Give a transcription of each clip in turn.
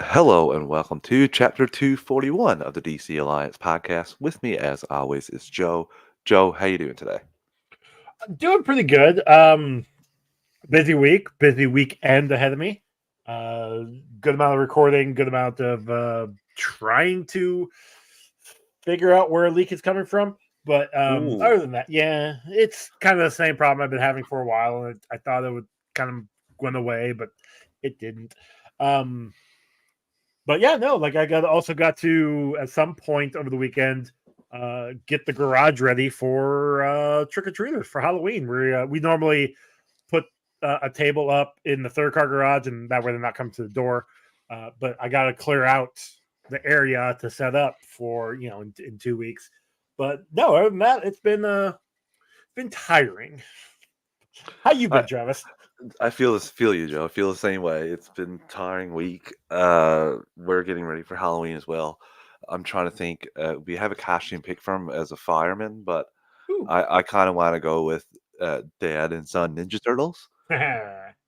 Hello and welcome to Chapter 241 of the DC Alliance podcast. With me, as always, is Joe. Joe, how you doing today? Doing pretty good. Busy weekend ahead of me. Uh, Good amount of recording, good amount of trying to figure out where a leak is coming from. But Ooh, other than that, yeah, it's kind of the same problem I've been having for a while, and I thought it would kind of went away, but it didn't. Um, but yeah, no, like I got to at some point over the weekend get the garage ready for trick or treaters for Halloween. We normally put a table up in the third car garage, and that way they're not coming to the door. But I got to clear out the area to set up for in 2 weeks. But no, other than that, it's been tiring. How you I been, Travis? I feel you, Joe. I feel the same way. It's been a tiring week. We're getting ready for Halloween as well. I'm trying to think. We have a costume pick from as a fireman, but Ooh. I kind of want to go with Dad and Son Ninja Turtles.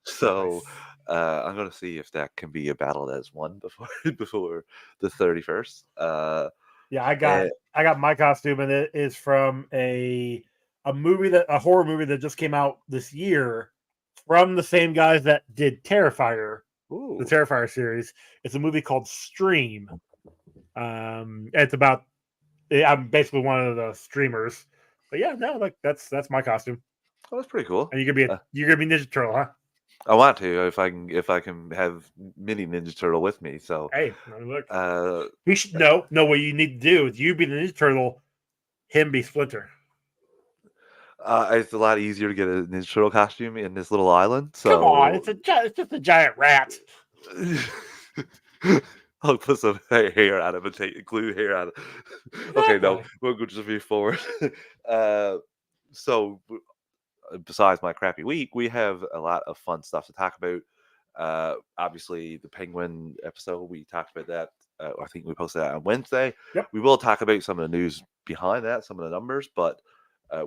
So Nice. I'm gonna see if that can be a battle as one before before the 31st. Yeah, I And got I got my costume, and it is from a horror movie that just came out this year from the same guys that did Terrifier, the ooh, Terrifier series. It's a movie called Stream. It's about I'm basically one of the streamers. But yeah, no, like that's my costume. oh, that's pretty cool. And you're gonna be Ninja Turtle, huh? I want to if I can have mini Ninja Turtle with me. So Hey, let me look. uh, We should no. What you need to do is you be the Ninja Turtle, him be Splinter. it's a lot easier to get a Ninja Turtle costume in this little island. Come on, So it's just a giant rat. I'll put some hair out of it, take glue hair out of. Okay, no, Exactly. we'll go just move forward. uh, so besides my crappy week, we have a lot of fun stuff to talk about. Obviously, the Penguin episode, we talked about that. I think we posted that on Wednesday. Yep. We will talk about some of the news behind that, some of the numbers, but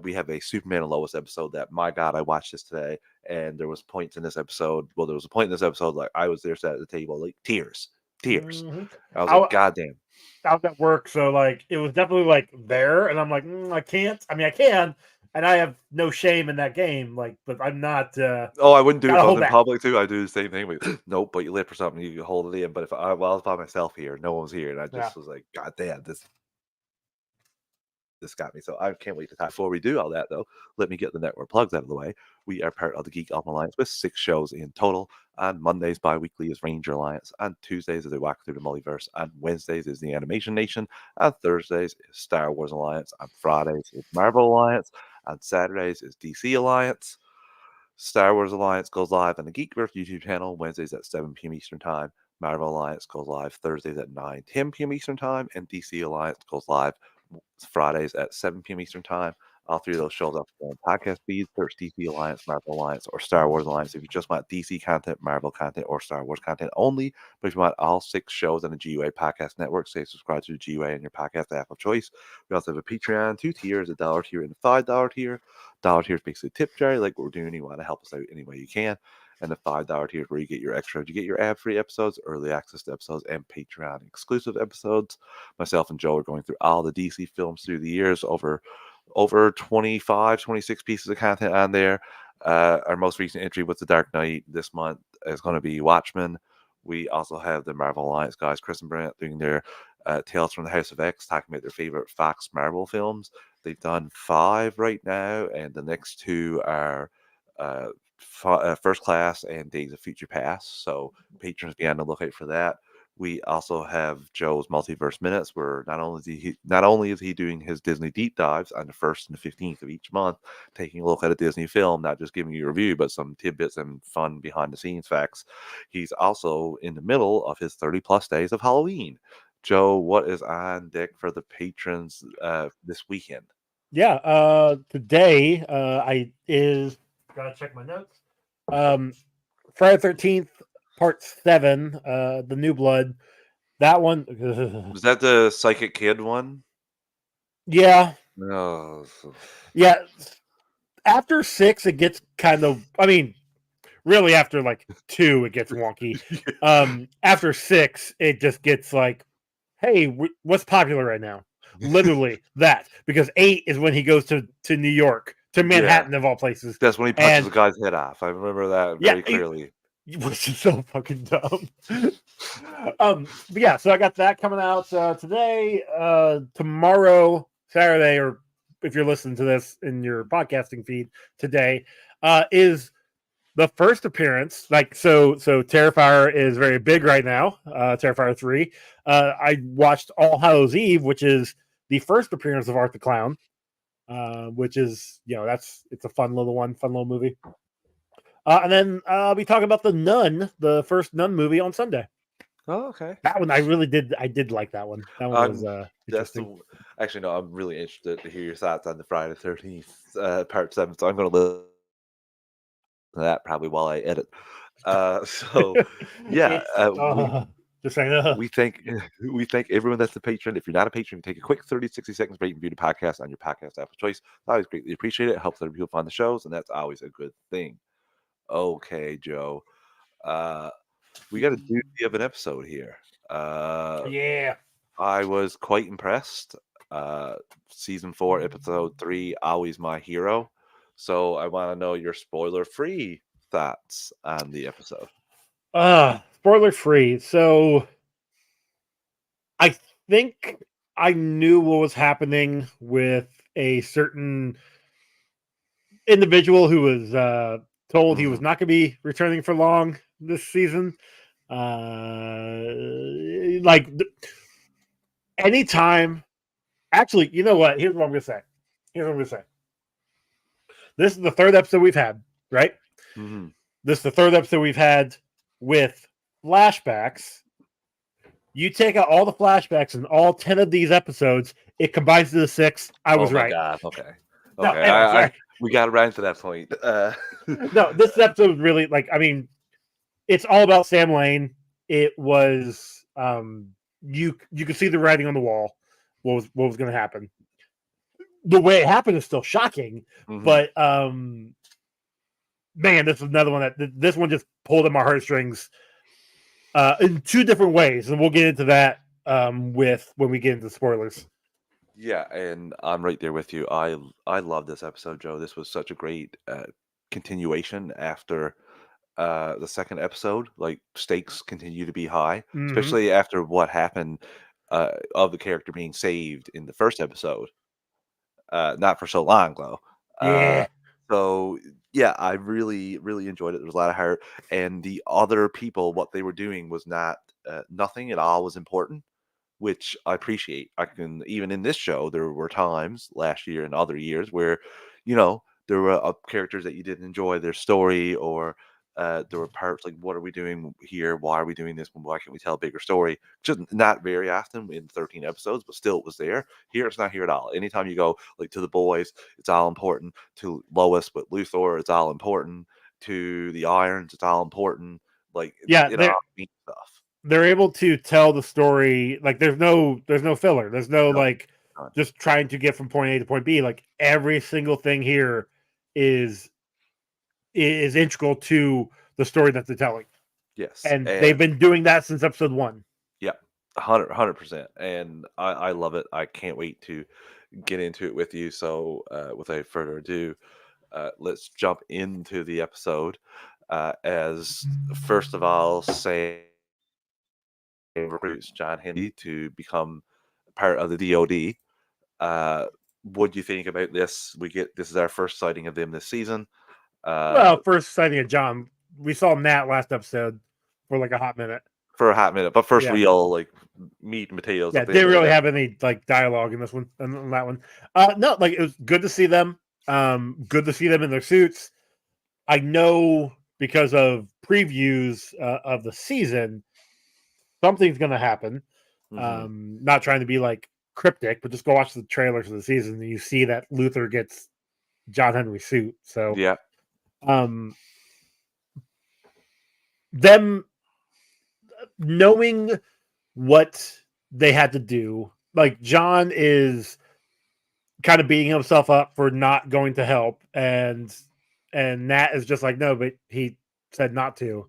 we have a Superman and Lois episode that, my God, I watched this today, and there was points in this episode. Well, there was a point in this episode like I was there, sat at the table, like tears, tears. Mm-hmm. I was like, How God damn. how'd that work? So like it was definitely like there, and I'm like I can't. I mean I can, and I have no shame in that game. Like, but I'm not. Oh, I wouldn't do it if Gotta I was hold in back. public too. I do the same thing with nope, but you lip or something, you can hold it in. But if I, well, I was by myself here, no one was here, and I Yeah. just was like, God damn, this got me. So I can't wait to talk. Before we do all that, though, let me get the network plugs out of the way. We are part of the Geek Up Alliance with 6 shows in total. On Mondays, bi-weekly is Ranger Alliance. On Tuesdays is the Walk Through the Multiverse. On Wednesdays is the Animation Nation. On Thursdays is Star Wars Alliance. On Fridays is Marvel Alliance. On Saturdays is DC Alliance. Star Wars Alliance goes live on the Geekverse YouTube channel Wednesdays at 7 p.m. Eastern Time. Marvel Alliance goes live Thursdays at 9:10 p.m. Eastern Time, and DC Alliance goes live Fridays at 7 p.m. Eastern Time. All three of those shows up on podcast feeds. Search DC Alliance, Marvel Alliance, or Star Wars Alliance if you just want DC content, Marvel content, or Star Wars content only. But if you want all 6 shows on the GUA Podcast Network, say subscribe to the GUA in your podcast app of choice. We also have a Patreon, 2 tiers, a $1 tier and a $5 tier. Dollar tier is basically tip jar, like what we're doing. You want to help us out any way you can. And the $5 tier is where you get your extra. You get your ad-free episodes, early access to episodes, and Patreon exclusive episodes. Myself and Joe are going through all the DC films through the years, over 25, 26 pieces of content on there. Our most recent entry was The Dark Knight. This month is going to be Watchmen. We also have the Marvel Alliance guys, Chris and Brent, doing their Tales from the House of X, talking about their favorite Fox Marvel films. They've done 5 right now, and the next 2 are uh, First Class and Days of Future Past. So patrons be on the lookout for that. We also have Joe's Multiverse Minutes, where not only is he doing his Disney deep dives on the 1st and the 15th of each month, taking a look at a Disney film, not just giving you a review, but some tidbits and fun behind the scenes facts. He's also in the middle of his 30 plus days of Halloween. Joe, what is on deck for the patrons this weekend? Yeah. Today I is gotta check my notes. Um, Friday 13th, Part 7, the New Blood. That one. Was that the Psychic Kid one? Yeah, No. yeah. After 6, it gets kind of. I mean, really after like 2, it gets wonky. After 6, it just gets like, hey, what's popular right now? Literally that, because 8 is when he goes to New York, to Yeah, Manhattan of all places, that's when he punches and the guy's head off. I remember that yeah, very clearly. which is so fucking dumb. But yeah, so I got that coming out today, tomorrow, Saturday, or if you're listening to this in your podcasting feed today, is the first appearance. Like, so Terrifier is very big right now. Terrifier 3. I watched All Hallows Eve, which is the first appearance of Art the Clown, which is, it's a fun little movie. And then I'll be talking about The Nun, the first Nun movie on Sunday. Oh, okay. That one I did like that one. That one was That's interesting. actually no. I'm really interested to hear your thoughts on the Friday 13th part 7. So I'm going to listen to that probably while I edit. So yeah, It's we just saying. we thank we thank everyone that's a patron. If you're not a patron, take a quick 30, 60 seconds break and view the podcast on your podcast app of choice. I always greatly appreciate it. It helps other people find the shows, and that's always a good thing. Okay, Joe. We got a doozy of an episode here. Yeah. I was quite impressed. Uh, Season 4, Episode 3, Always My Hero. So I want to know your spoiler-free thoughts on the episode. Spoiler free. So I think I knew what was happening with a certain individual who was told he was not going to be returning for long this season. Like anytime. Actually, you know what? Here's what I'm going to say. This is the third episode we've had, right? Mm-hmm. This is the third episode we've had with flashbacks. You take out all the flashbacks in all 10 of these episodes, it combines to the 6. I was right. God. Okay. No, Okay. anyway, sorry. We got around to that point. No, this episode really, it's all about Sam Lane. It was you could see the writing on the wall. What was going to happen? The way it happened is still shocking, but man, this is another one that this one just pulled at my heartstrings in 2 different ways, and we'll get into that with when we get into spoilers. Yeah, and I'm right there with you. I love this episode, Joe. This was such a great continuation after the second episode. Like, stakes continue to be high, especially after what happened of the character being saved in the first episode. Not for so long though. Yeah. So yeah, I really, really enjoyed it. There was a lot of heart, and the other people, what they were doing was not nothing at all was important, which I appreciate. I can even in this show, there were times last year and other years where, there were characters that you didn't enjoy their story, or there were parts like, what are we doing here? Why are we doing this? Why can't we tell a bigger story? Just not very often in 13 episodes, but still it was there. Here, it's not here at all. Anytime you go like to the boys, it's all important. To Lois with Luthor, it's all important. To the Irons, it's all important. Like, Yeah, it all means stuff. they're able to tell the story. Like, there's no filler. There's no No, just trying to get from point A to point B. Like, every single thing here is integral to the story that they're telling. yes, And they've been doing that since episode 1. Yeah, 100%, and I love it. I can't wait to get into it with you. So, without further ado, let's jump into the episode. As first of all, Sam recruits John Henry to become part of the DoD. What do you think about this? This is our first sighting of them this season. Well, first sighting of John, we saw Nat last episode for like a hot minute. For a hot minute, but first real like meat and potatoes. Yeah, didn't really have any like dialogue in this one and that one. No, like, it was good to see them. Good to see them in their suits. I know because of previews of the season, something's going to happen. Not trying to be like cryptic, but just go watch the trailers of the season and you see that Luther gets John Henry's suit. So yeah, them knowing what they had to do, like, John is kind of beating himself up for not going to help, and Nat is just like, no, but he said not to.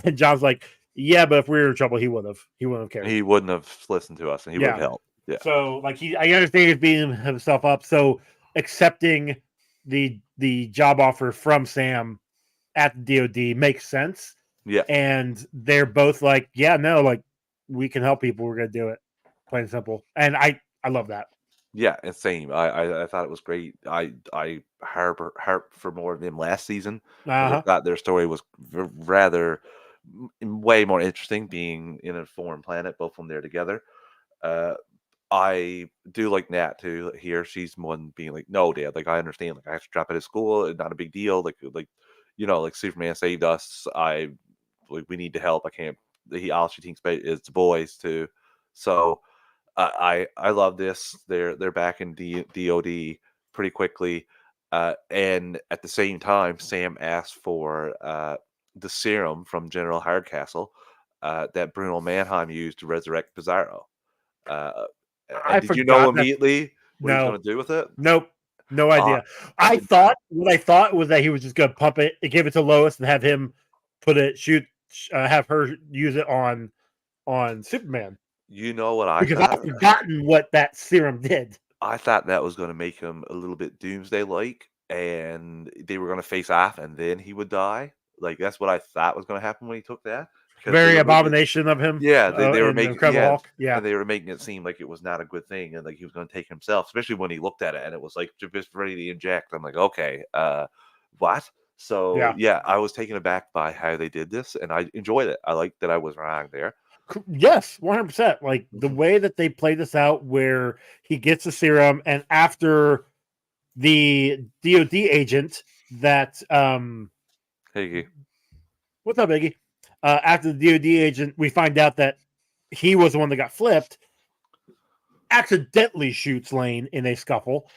And John's like, yeah, but if we were in trouble, he wouldn't have cared. He wouldn't have listened to us, and he would have Yeah. helped. Yeah. So like I understand he's beating himself up. So accepting the job offer from Sam at the DoD makes sense. Yeah. And they're both like, yeah, no, like we can help people. We're gonna do it, plain and simple. And I love that. Yeah, and same. I thought it was great. I harp for more of them last season because I Uh-huh. thought their story was rather way more interesting, being in a foreign planet, both of them there together. Uh, I do like Nat too. Here, she's one being like, "No, Dad. Like, I understand. Like, I have to drop out of school. It's not a big deal. Like, like Superman saved us. We need to help. I can't. He all she thinks about is the boys too. So, I love this. They're back in DOD pretty quickly, and at the same time, Sam asked for the serum from General Hardcastle that Bruno Mannheim used to resurrect Pizarro. Uh, I and did you know forgot that. immediately what he was No, going to do with it? nope, no Uh, idea. What I thought was that he was just gonna pump it, give it to Lois, and have him have her use it on Superman you know what I because I've thought? forgotten what that serum did. I thought that was gonna make him a little bit Doomsday-like, and they were gonna face off, and then he would die. Like, that's what I thought was gonna happen when he took that, because they Very were making it abomination of him yeah, they were in making Incredible yeah, Hulk. Yeah, and they were making it seem like it was not a good thing, and, like, he was gonna take himself, especially when he looked at it, and it was, like, just ready to inject. I'm like, "Okay, what?" So, yeah. yeah, I was taken aback by how they did this, and I enjoyed it. I liked that I was wrong there. Yes, 100%. Like the Mhm. way that they play this out, where he gets the serum, and after the DoD agent that Hey, what's up, Iggy? After the DoD agent, we find out that he was the one that got flipped, accidentally shoots Lane in a scuffle.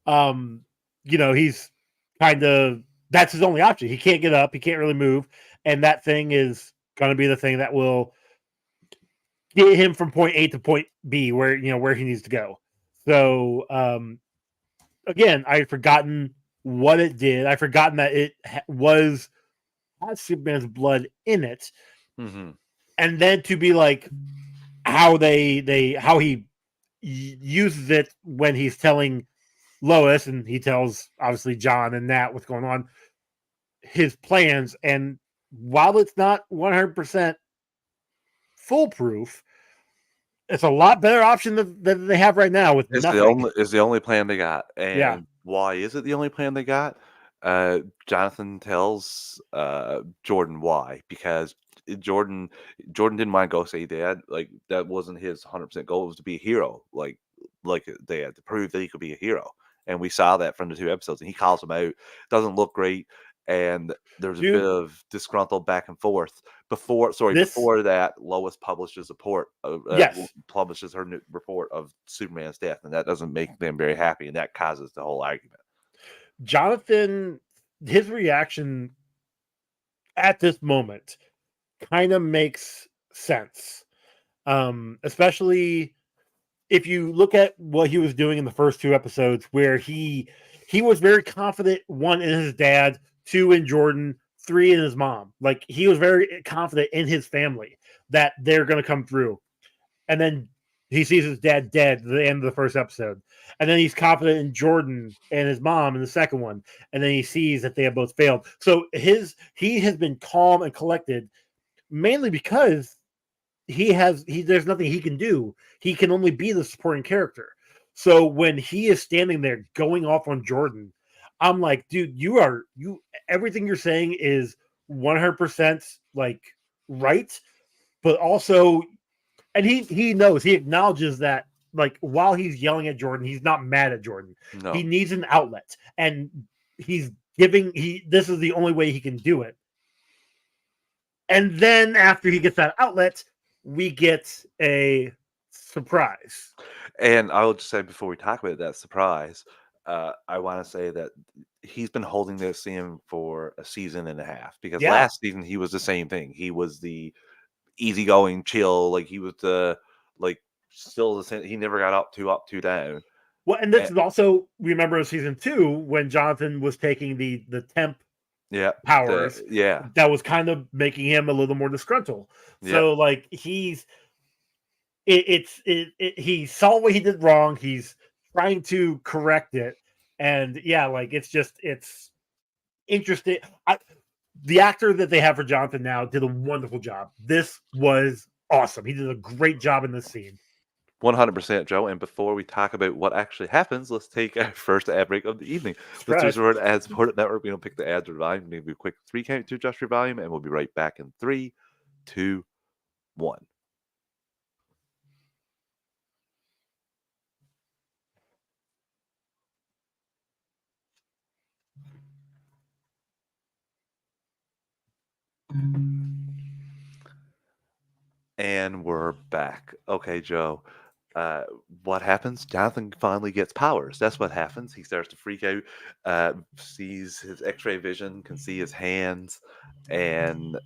Um, he's kind of that's his only option. He can't get up, he can't really move, and that thing is going to be the thing that will get him from point A to point B, where he needs to go. So again, I had forgotten what it did. I forgotten that it has Superman's blood in it, Mhm. and then to be like how he uses it when he's telling Lois, and he tells obviously John and Nat what's going on, his plans. And while it's not 100% foolproof, it's a lot better option than they have right now with nothing. It's the only plan they got, Yeah. and why is it the only plan they got? Jonathan tells, Jordan why, because Jordan didn't wanna go say dad, like, that wasn't his 100% goal, it was to be a hero, they had to prove that he could be a hero, and we saw that from the 2 episodes, and he calls him out, doesn't look great, and there's a bit Dude, of disgruntled back and forth. this Before that, Lois publishes a report yes, publishes her new report of Superman's death, and that doesn't make them very happy, and that causes the whole argument. Jonathan, his reaction at this moment kind of makes sense. Especially if you look at what he was doing in the first 2 episodes, where he was very confident, one in his dad, two in Jordan, three in his mom. Like he was very confident in his family that they're going to come through. And then he sees his dad dead at the end of the first episode. And then he's confident in Jordan and his mom in the second one. And then he sees that they have both failed. So he has been calm and collected, mainly because there's nothing he can do. He can only be the supporting character. So when he is standing there going off on Jordan, I'm like, dude, you everything you're saying is 100% like right, but also, and he knows, he acknowledges that, like, while he's yelling at Jordan, he's not mad at Jordan. He No. needs an outlet, and he's he this is the only way he can do it. And then after he gets that outlet, we get a surprise. And I will just say before we talk about that surprise, I wanna say that he's been holding this in for a season and a half, because Yeah. last season he was the same thing. He was the easygoing, chill, like, he was like, still the same. He never got up, two down. Well, and this is also, remember, in season 2 when Jonathan was taking the temp Yeah. powers Yeah. that was kind of making him a little more disgruntled. Yeah. So like he saw what he did wrong. He's trying to correct it, and yeah, like it's interesting. The actor that they have for Jonathan now did a wonderful job. This was awesome. He did a great job in this scene. 100%, Joe. And before we talk about what actually happens, let's take our first ad break of the evening. Listeners Surprise. who are an ad supported network, we don't pick the ads or volume. Maybe a quick 3 count to adjust your volume, and we'll be right back in 3, 2, 1. And we're back. Okay, Joe. Uh, what happens? Jonathan finally gets powers. That's what happens. He starts to freak out, sees his X-ray vision, can see his hands, and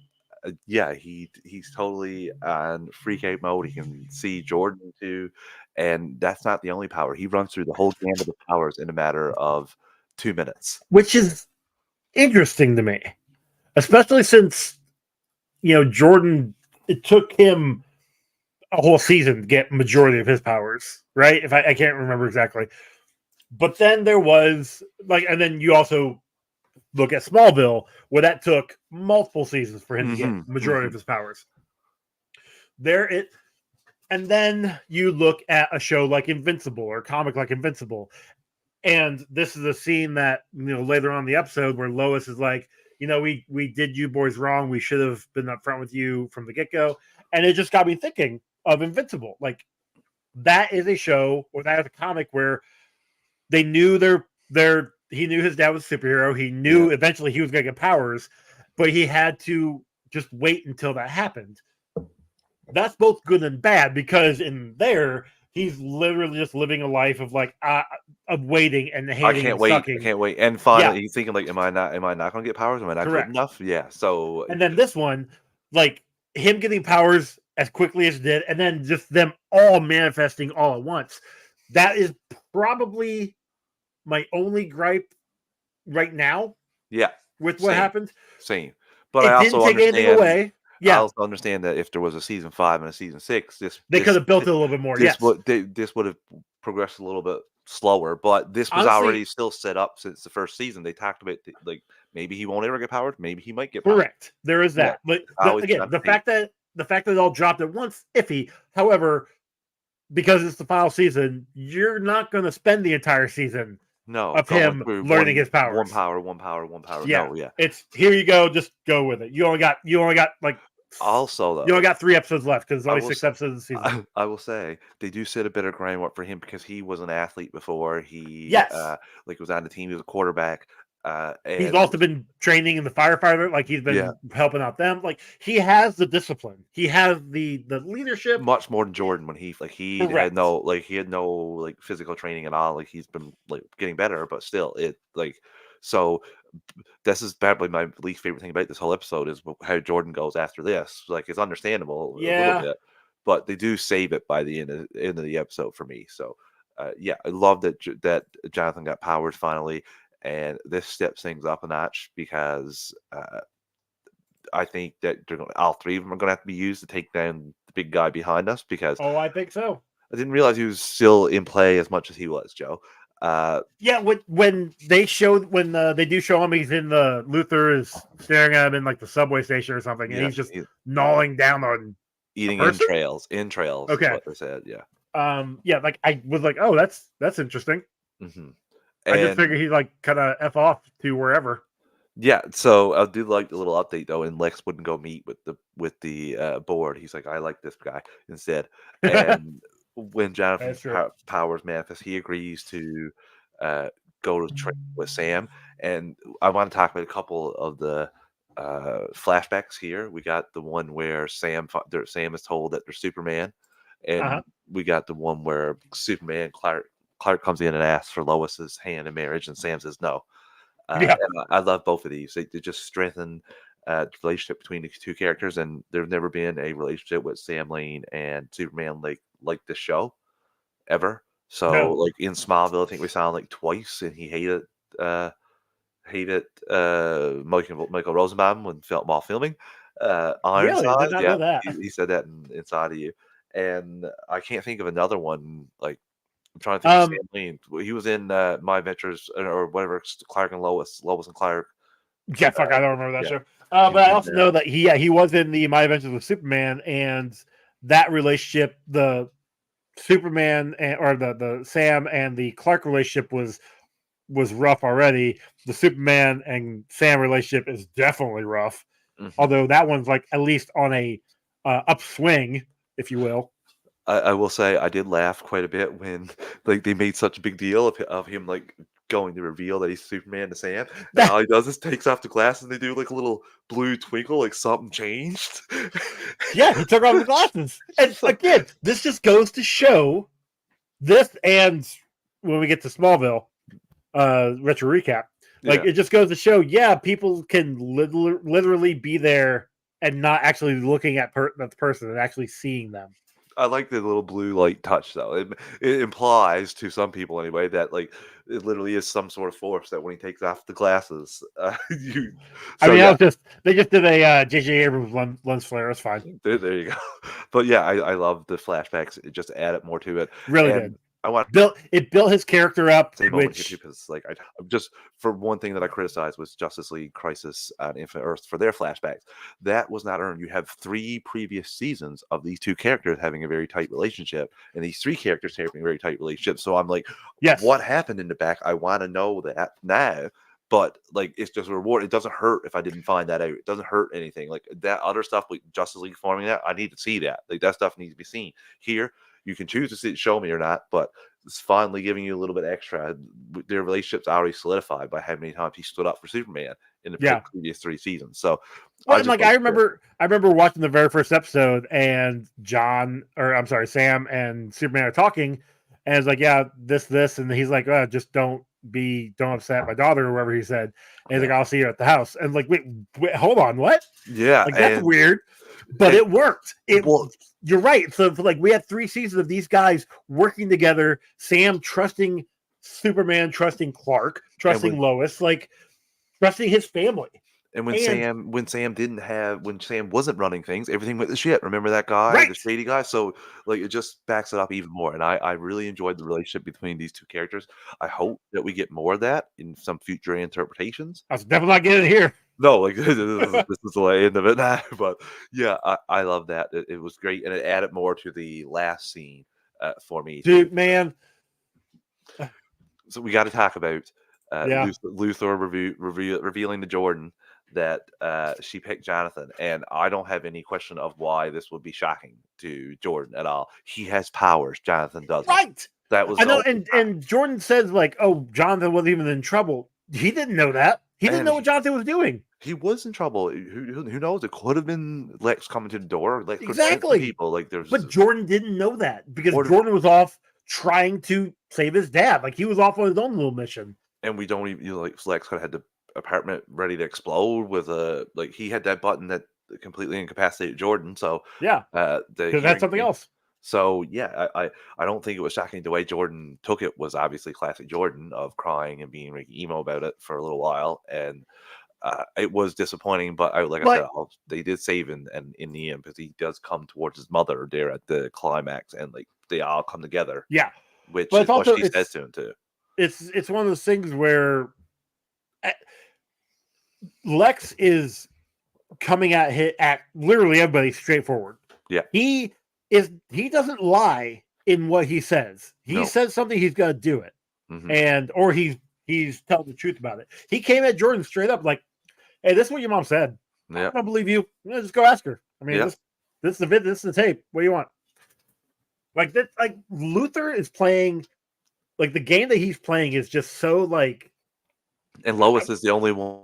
yeah, he's totally on freak out mode. He can see Jordan too, and that's not the only power. He runs through the whole gamut of powers in a matter of 2 minutes. Which is interesting to me, especially since Jordan. It took him a whole season to get majority of his powers, right? If I can't remember exactly, but then there was like, and then you also look at Smallville, where that took multiple seasons for him to get majority of his powers. There it, and then you look at a show like Invincible or a comic like Invincible, and this is a scene that later on in the episode where Lois is like, we did you boys wrong. We should have been upfront with you from the get go, and it just got me thinking of Invincible. Like that is a show or that is a comic where they knew he knew his dad was a superhero. He knew eventually he was going to get powers, but he had to just wait until that happened. That's both good and bad because in there he's literally just living a life of like of waiting and hating and sucking. I can't wait. And finally, he's thinking like, am I not going to get powers? Am I not good enough? Yeah. So, and then this one, like him getting powers as quickly as he did, and then just them all manifesting all at once. That is probably my only gripe right now. Yeah. With what happened. Same. But it I didn't also take anything away. I also understand that if there was a season 5 and a season 6, they could have built it a little bit more. This would have progressed a little bit slower, but this was already still set up since the first season. They talked about like maybe he won't ever get powers, maybe he might get powers. Correct. There is that. Yeah. But again, the fact that it all dropped at once, iffy. However, because it's the final season, you're not going to spend the entire season of him learning his powers. One power. Yeah. No, yeah. It's here you go, just go with it. You only got like also though. You only got 3 episodes left because it's only 6 episodes of the season. I will say they do set a better groundwork for him because he was an athlete before. He was on the team, he was a quarterback. And he's also been training in the firefighter, like he's been helping out them. Like he has the discipline, he has the leadership, much more than Jordan when he had no physical training at all. Like he's been like getting better, but still so. This is probably my least favorite thing about this whole episode is how Jordan goes after this. Like it's understandable a little bit, but they do save it by the end of the episode for me. So I love that Jonathan got powers finally. And this steps things up a notch because I think that all 3 of them are going to have to be used to take down the big guy behind us. Because I think so. I didn't realize he was still in play as much as he was, Joe. When they do show him, he's in the Luther is staring at him in like the subway station or something, and he's just gnawing down on eating entrails. Okay, is what they said. Like I was like, oh, that's interesting. Mm-hmm. I just figured he'd like kind of F off to wherever. Yeah, so I do like the little update though, and Lex wouldn't go meet with the board. He's like, I like this guy instead. And when Jonathan's powers manifest, he agrees to go to train with Sam. And I want to talk about a couple of the flashbacks here. We got the one where Sam is told that they're Superman, and we got the one where Superman Clark comes in and asks for Lois's hand in marriage, and Sam says no. And I love both of these. They just strengthen the relationship between the 2 characters, and there's never been a relationship with Sam Lane and Superman like this show ever. So like in Smallville, I think we saw him like twice, and he hated hated Michael Rosenbaum when while filming Really, I did Ironside. not Yeah, know that. he said that Inside of You, and I can't think of another one. Like I'm trying to think of Sam Lane. He was in My Adventures or whatever. Clark and Lois and Clark. Yeah, fuck, I don't remember that Yeah, show. he But was I in also that. know that he was in the My Adventures with Superman, and that relationship, the Superman or the Sam and the Clark relationship was rough already. The Superman and Sam relationship is definitely rough, Mhm. although that one's like at least on a upswing, if you will. I will say I did laugh quite a bit when like they made such a big deal of him like going to reveal that he's Superman to Sam, and all he does is takes off the glasses and they do like a little blue twinkle, like something changed. Yeah, he took off the glasses, and So again, this just goes to show this, and when we get to Smallville, retro recap, like yeah, it just goes to show, yeah, people can literally be there and not actually looking at the person and actually seeing them. I like the little blue light touch though. It implies to some people anyway that like it literally is some sort of force that when he takes off the glasses, you. I So mean, yeah, they just did a J.J. Abrams lens flare. It's fine. there you go. But yeah, I love the flashbacks. It just added more to it, Really and did. I want Built his character up, same moment here too, which because like I'm just for one thing that I criticized was Justice League Crisis and Infinite Earth for their flashbacks. That was not earned. You have 3 previous seasons of these 2 characters having a very tight relationship, and these 3 characters having a very tight relationship. So I'm like, yes, what happened in the back? I want to know that now. But like, it's just a reward. It doesn't hurt if I didn't find that out. It doesn't hurt anything. Like that other stuff with Justice League forming that, I need to see that. Like that stuff needs to be seen. Here, you can choose to show me or not, but it's finally giving you a little bit extra. Their relationship's already solidified by how many times he stood up for Superman in the yeah. previous 3 seasons. So Well, I and just like like that. I remember watching the very first episode, and Sam and Superman are talking, and it's like, yeah, this, and he's like, just don't upset my daughter or whatever he said. And he's Yeah, like, I'll see you at the house. And like, wait, hold on, what? yeah, Like that's weird, but and it worked. well, You're right. So like we had 3 seasons of these guys working together. Sam trusting Superman, trusting Clark, and trusting Lois, like trusting his family. And when Sam wasn't running things, everything went to shit. Remember that guy, the right, shady guy? So like it just backs it up even more. And I really enjoyed the relationship between these 2 characters. I hope that we get more of that in some future interpretations. I was definitely not getting it here. No, like this is the end of it now. But yeah, I love that. It was great, and it added more to the last scene for me too. Dude, man. So we got to talk about Yeah. Luthor revealing to Jordan that she picked Jonathan, and I don't have any question of why this would be shocking to Jordan at all. He has powers, Jonathan doesn't. Right. That was I the know, only and Jordan says like, "Oh, Jonathan wasn't even in trouble." He didn't know that. He didn't and know what Jonathan was doing. he was in trouble. Who knows? It could have been Lex coming to the door. Lex could send some Exactly. people. Like there's But Jordan didn't know that because or Jordan was off trying to save his dad. Like he was off on his own little mission. and we don't even like Lex could have had the apartment ready to explode with a like he had that button that completely incapacitated Jordan. So Yeah, the because that's hearing something thing. else. So yeah, I don't think it was shocking. The way Jordan took it was obviously classic Jordan of crying and being like emo about it for a little while, and it was disappointing. But like I said, But they did save him, and in the end, because he does come towards his mother there at the climax, and like they all come together, yeah, which but is it's what also she says to him too. it's one of those things where eh, Lex is coming at literally everybody straightforward. Yeah, He doesn't lie in what he says. He no, says something, he's gonna do it. hmm And or he's telling the truth about it. He came at Jordan straight up like, "Hey, this is what your mom said. I yeah, don't believe you. Just go ask her. I mean, yeah. this is the vid, this is the tape. What do you want?" Like that, like Luther is playing like the game that he's playing is just so like And Lois is the only one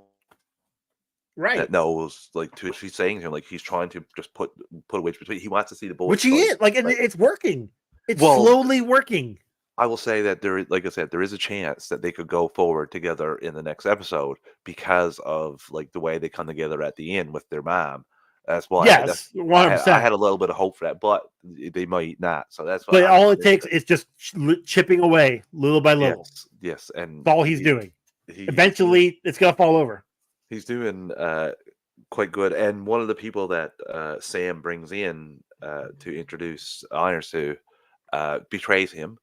right. that knows, like, to she's saying to him, like, he's trying to just put a wedge between. He wants to see the Which boys he fight. is. Like and Like, it's working. It's well, slowly working. I will say that like I said, there is a chance that they could go forward together in the next episode because of like the way they come together at the end with their mom. That's why Yes, 100%. I had a little bit of hope for that, but they might not. So that's why But I'm all it excited takes for it. is just chipping away little by little. Yes, yes, and That's all he's doing. Eventually, it's gonna fall over. he's doing quite good. And one of the people that Sam brings in to introduce Irons to betrays him,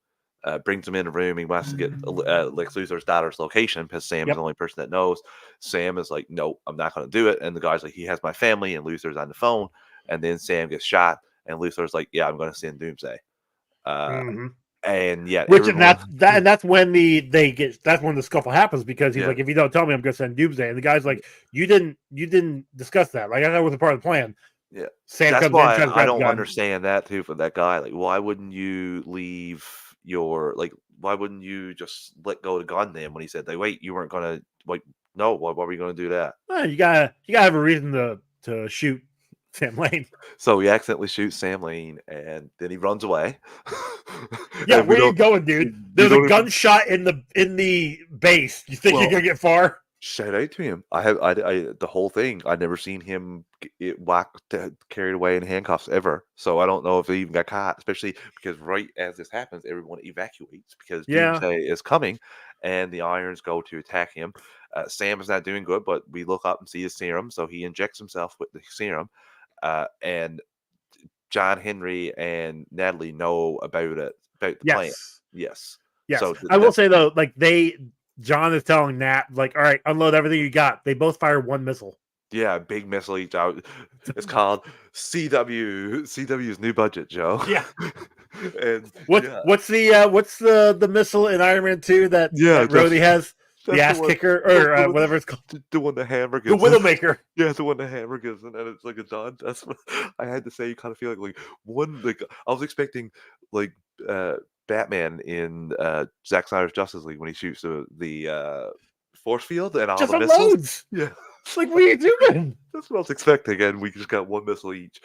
brings him in a room. He wants to get Lex Luthor's daughter's location because Sam's Yep. the only person that knows. Sam is like, no, I'm not going to do it. And the guy's like, he has my family, and Luthor's on the phone. And then Sam gets shot, and Luthor's like, yeah, I'm going to send Doomsday. And yet, Which and everyone, that's when that's when the scuffle happens, because he's yeah, like, if you don't tell me, I'm gonna send Doomsday. And the guy's like, you didn't discuss that. Like, I thought it was a part of the plan. yeah. Sam That's comes in, why tries to I grab the don't gun. understand that too for that guy. Like, why wouldn't you leave your like? Why wouldn't you just let go of the gun then when he said, like, wait, you weren't gonna like? No, why were you gonna do that? Well, you gotta have a reason to shoot Sam Lane. So he accidentally shoots Sam Lane, and then he runs away. Yeah, And we where you don't, going, dude? we There's a don't even. gunshot in the base. You think you're Well, gonna get far? shout out to him. The whole thing. I've never seen him carried away in handcuffs ever. So I don't know if he even got caught. Especially because right as this happens, everyone evacuates because Yeah. Doomsday is coming, and the Irons go to attack him. Sam is not doing good, but we look up and see his serum, so he injects himself with the serum, and John Henry and Natalie know about the plan. Yes. Yes. Yes. So I will that's say though, like John is telling Nat, like, all right, unload everything you got. They both fire one missile. yeah, big missile each out. It's called CW's new budget, Joe. Yeah. And yeah, What's the missile in Iron Man 2 that yeah, Rhodey has? The that's the ass one. kicker, The, or the, whatever it's called. the one the hammer The gives. Widowmaker. Yeah, the one the hammer gives, and it's like a done. That's what I had to say. You kind of feel like one. Like I was expecting, like Batman in Zack Snyder's Justice League when he shoots the force field and all Just the missiles. unloads. Yeah, Like, what are you doing? that's what I was expecting, and we just got one missile each.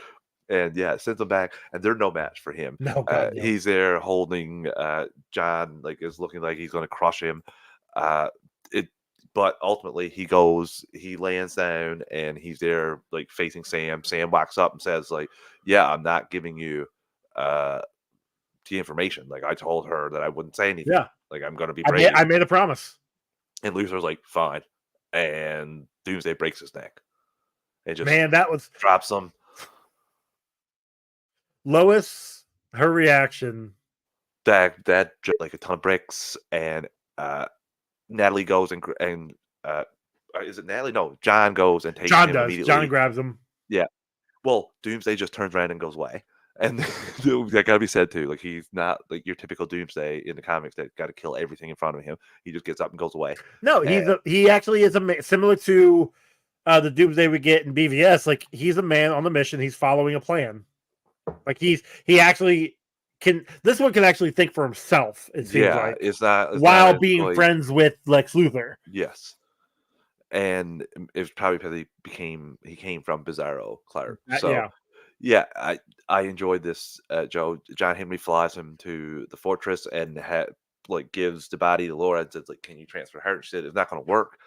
And yeah, it sends them back, and they're no match for him. No, God, no. He's there holding John, like is looking like he's going to crush him. It, but ultimately he lands down, and he's there like facing Sam. Sam walks up and says, like, "Yeah, I'm not giving you the information. Like I told her that I wouldn't say anything. Yeah. Like I'm going to be brave." I made a promise. And Luthor's like, "Fine," and Doomsday breaks his neck. It just Man, that was drops him. Lois. Her reaction. That like a ton of bricks, and Natalie goes and is it Natalie? No, John goes and takes John him does. immediately. John grabs him. Yeah. Well, Doomsday just turns around and goes away. And that gotta be said too. Like he's not like your typical Doomsday in the comics that got to kill everything in front of him. He just gets up and goes away. No, he actually is similar to the Doomsday we get in BVS. Like he's a man on a mission. He's following a plan. Like he actually can. This one can actually think for himself. It seems like it's not while not being like, friends with Lex Luthor. yes. And it's probably because he came from Bizarro Clark. So yeah, I enjoyed this. Joe John Henry flies him to the fortress and like gives the body to Laura and says like, "Can you transfer her?" She said, "It's not going to work."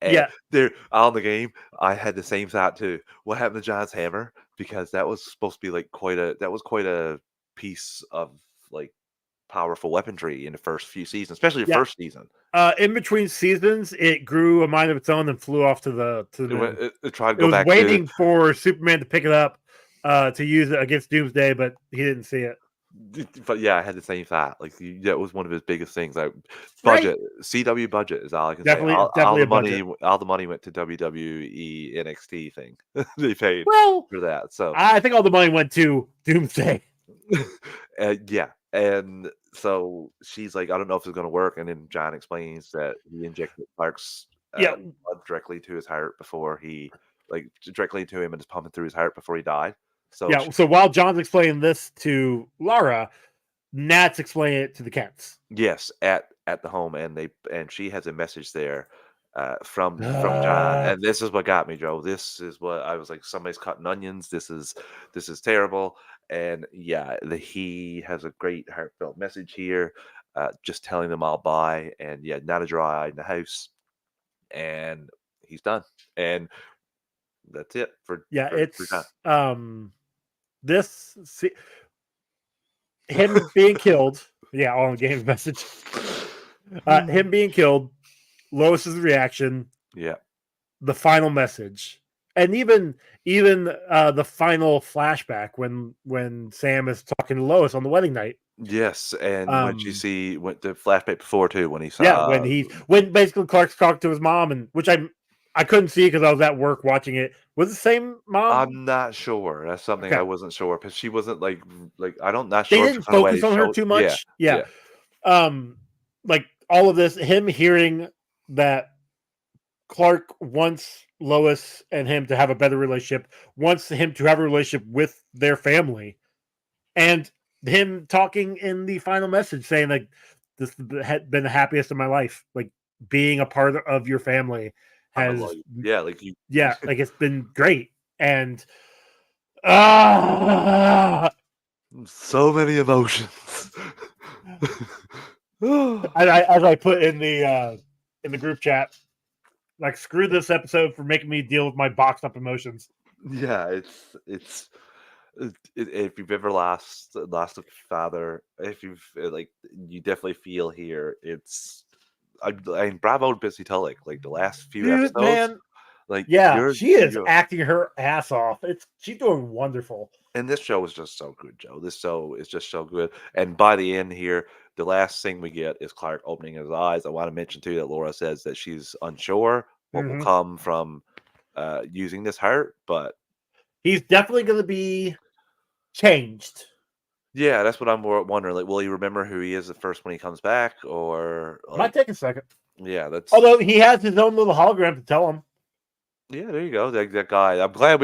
And there on the game, I had the same thought too. What happened to John's hammer? Because that was supposed to be like quite a piece of like powerful weaponry in the first few seasons, especially the first season. In between seasons, it grew a mind of its own and flew off to the moon. It tried to go back. It was waiting for Superman to pick it up to use it against Doomsday, but he didn't see it. But yeah, I had the same thought. Like that was one of his biggest things. Like budget, CW budget is all I can say. All the money went to WWE NXT thing. They paid for that. So I think all the money went to Doomsday. Yeah, and so she's like, I don't know if it's going to work. And then John explains that he injected Clark's blood directly to his heart before he, like, directly to him and just pumping through his heart before he died. So so while John's explaining this to Lara, Nat's explaining it to the Kents. Yes, at the home, and she has a message there from John, and this is what got me, Joe. This is what I was like, somebody's cutting onions. This is terrible. And yeah, he has a great heartfelt message here, just telling them I'll buy, and yeah, not a dry eye in the house, and he's done, and that's it for John. Him being killed, on Game's message. Him being killed Lois's reaction, Yeah. the final message, and even the final flashback when Sam is talking to Lois on the wedding night. Yes, and when she went the flashback before too, when he Yeah, saw when basically Clark's talking to his mom, and which I couldn't see because I was at work watching it. Was it the same mom? I'm not sure. That's something I Okay, wasn't sure because she wasn't like I don't not they sure if the didn't kind of way focus it on her showed. too Yeah, much. Yeah, yeah, like all of this, him hearing that Clark wants Lois and him to have a better relationship, wants him to have a relationship with their family, and him talking in the final message saying like this had been the happiest of my life, like being a part of your family I'm in love. has, Yeah, like you, yeah, like it's been great. And uh, so many emotions. as I put in the group chat, like screw this episode for making me deal with my boxed up emotions. Yeah, if you've ever lost a father, if you've like, you definitely feel here. I bravo to Busy Tulloch. Like the last few Dude, episodes, man, like yeah, you're she is you're acting her ass off. She's doing wonderful. and this show is just so good, Joe. This show is just so good. And by the end here, the last thing we get is Clark opening his eyes. I want to mention too that Laura says that she's unsure what will Mm-hmm. come from using this heart, but He's definitely going to be changed. yeah, that's what I'm more wondering. Like, will he remember who he is at first when he comes back, or Might like, take a second. yeah, that's Although he has his own little hologram to tell him. yeah. There you go. That guy. I'm glad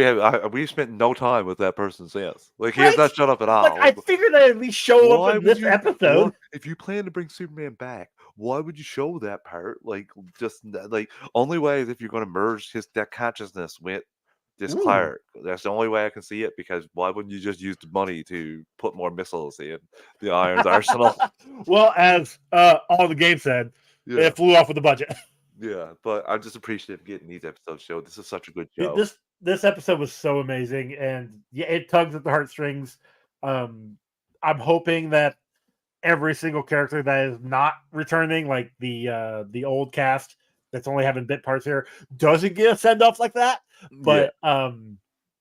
we spent no time with that person since. Like, he has Right? not shut up at Like, all. I Like, figured I'd at least show up why in would this you? Why episode. if you plan to bring Superman back? Why would you show that part? Like, just like only way is if you're going to merge that consciousness with this Ooh. Clark. That's the only way I can see it. Because why wouldn't you just use the money to put more missiles in the Iron's arsenal? Well, as all the game said, Yeah. it flew off with the budget. Yeah, but I'm just appreciative of getting these episodes showed. This is such a good Dude, show. this episode was so amazing, and yeah, it tugs at the heartstrings. Um, I'm hoping that every single character that is not returning, like the old cast that's only having bit parts here, doesn't get a send off like that. Yeah, But I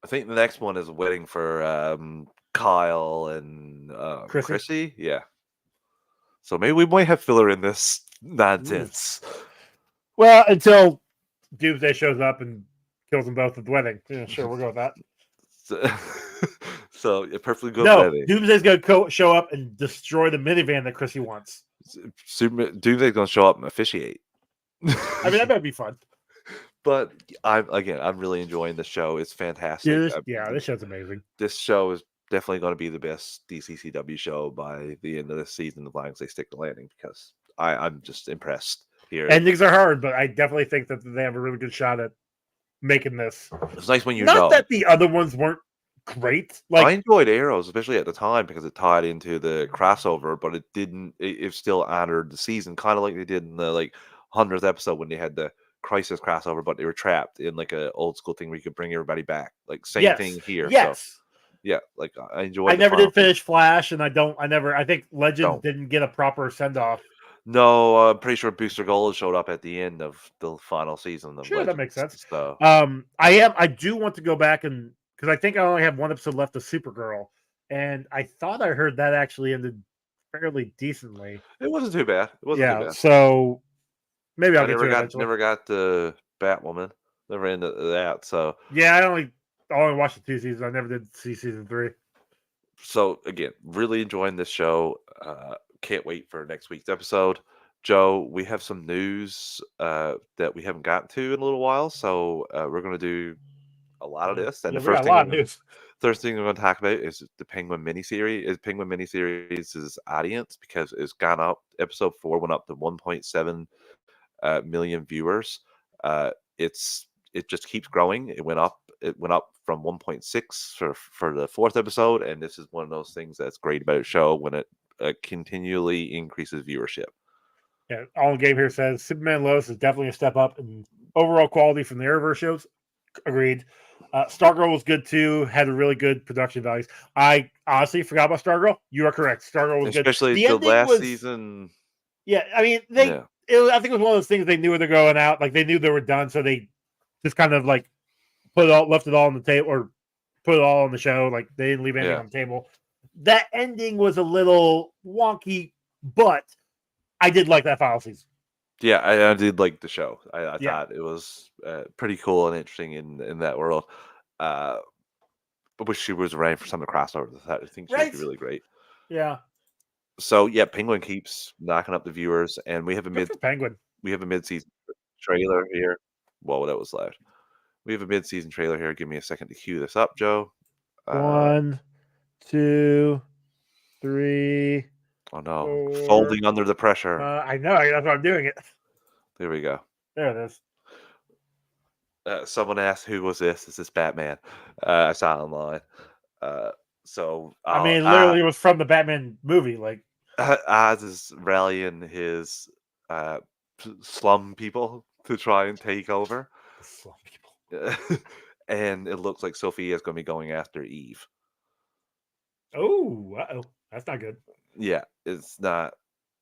think the next one is waiting for Kyle and Chrissy, Chrissy. Yeah, so maybe we might have filler in this ooh. nonsense. Well, until Doomsday shows up and kills them both at the wedding. Yeah, sure, we'll go with that. So, so a perfectly good No, wedding. Doomsday's gonna show up and destroy the minivan that Chrissy wants. Doomsday's gonna show up and officiate. I mean, that might be fun. But I'm really enjoying the show. It's fantastic. Yeah, this show's amazing. This show is definitely going to be the best DCCW show by the end of the season, as long as they stick the landing, because I'm just impressed here. Endings are hard, but I definitely think that they have a really good shot at making this. It's nice when you Not know. that the other ones weren't great. I Like, enjoyed Arrows, especially at the time, because it tied into the crossover, but it didn't. It still honored the season, kind of like they did in the 100th episode when they had the Crisis crossover, but they were trapped in like a old school thing where you could bring everybody back. Like same thing here. So yes. yeah, like I I enjoyed the never final did finish Flash, and I think Legends No, didn't get a proper send off. no, I'm pretty sure Booster Gold showed up at the end of the final season of Sure, that Legends. makes sense. So I do want to go back and because I think I only have one episode left of Supergirl, and I thought I heard that actually ended fairly decently. it wasn't too bad. It wasn't too Yeah, bad. so maybe I'll I get to it eventually. never got the Batwoman. Never into that. So Yeah, I only watched the 2 seasons. I never did see season 3. so again, really enjoying this show. Can't wait for next week's episode. Joe, we have some news that we haven't gotten to in a little while, so we're going to do a lot of this. And Yeah, the we got a lot of news. first thing we're going to talk about is the Penguin miniseries. Is Penguin miniseries' audience, because it's gone up. Episode 4 went up to 1.7 million viewers. It just keeps growing. It went up. It went up from 1.6 for the 4th episode, and this is one of those things that's great about a show when it continually increases viewership. Yeah, all in game here says Superman Lois is definitely a step up in overall quality from the Arrowverse shows. Agreed. Stargirl was good too. Had a really good production values. I honestly forgot about Stargirl. You are correct. Stargirl was good. Especially The the ending last was season. yeah. I mean Yeah. I think it was one of those things they knew they're going out, like they knew they were done, so they just kind of like left it all on the table, or put it all on the show. Like they didn't leave anything Yeah. on the table. That ending was a little wonky, but I did like that final season. Yeah, I did like the show. I Yeah. thought it was pretty cool and interesting in that world. Uh, I wish she was around for some of the crossovers. I think she would Right? be really great. Yeah. So yeah, Penguin keeps knocking up the viewers, and Good for Penguin. we have a mid-season trailer here. Whoa, that was loud. We have a mid-season trailer here. Give me a second to cue this up, Joe. 1, 2, 3, Oh no, 4. folding under the pressure. I know. That's why I'm doing it. There we go. There it is. Someone asked, "Who was this? Is this Batman?" I saw it online. Uh, so I mean, literally, it was from the Batman movie. Like, Oz is rallying his slum people to try and take over, slum people. and it looks like Sophia is going to be going after Eve. Oh, that's not good. Yeah, it's not.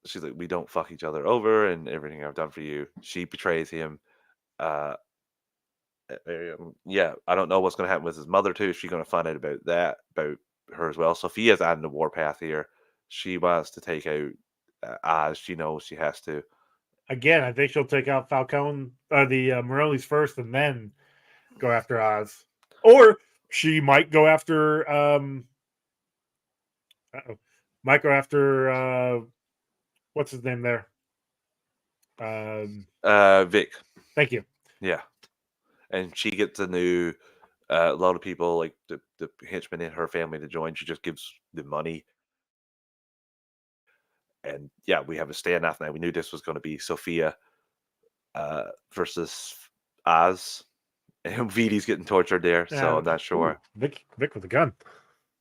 She's like, we don't fuck each other over, and everything I've done for you. She betrays him. Uh, yeah, I don't know what's going to happen with his mother too. Is she going to find out about her as well? Sophia's on the warpath here. She wants to take out Oz. She knows she has to. Again, I think she'll take out Falcone, the Morellis first, and then go after Oz. Or she might go after might go after what's his name there? Vic. Thank you. Yeah, and she gets a new. A lot of people like the henchmen in her family to join. She just gives the money, and yeah, we have a standoff now. We knew this was going to be Sophia versus Oz, and Vidi's getting tortured there, so I'm not sure. Vic with a gun.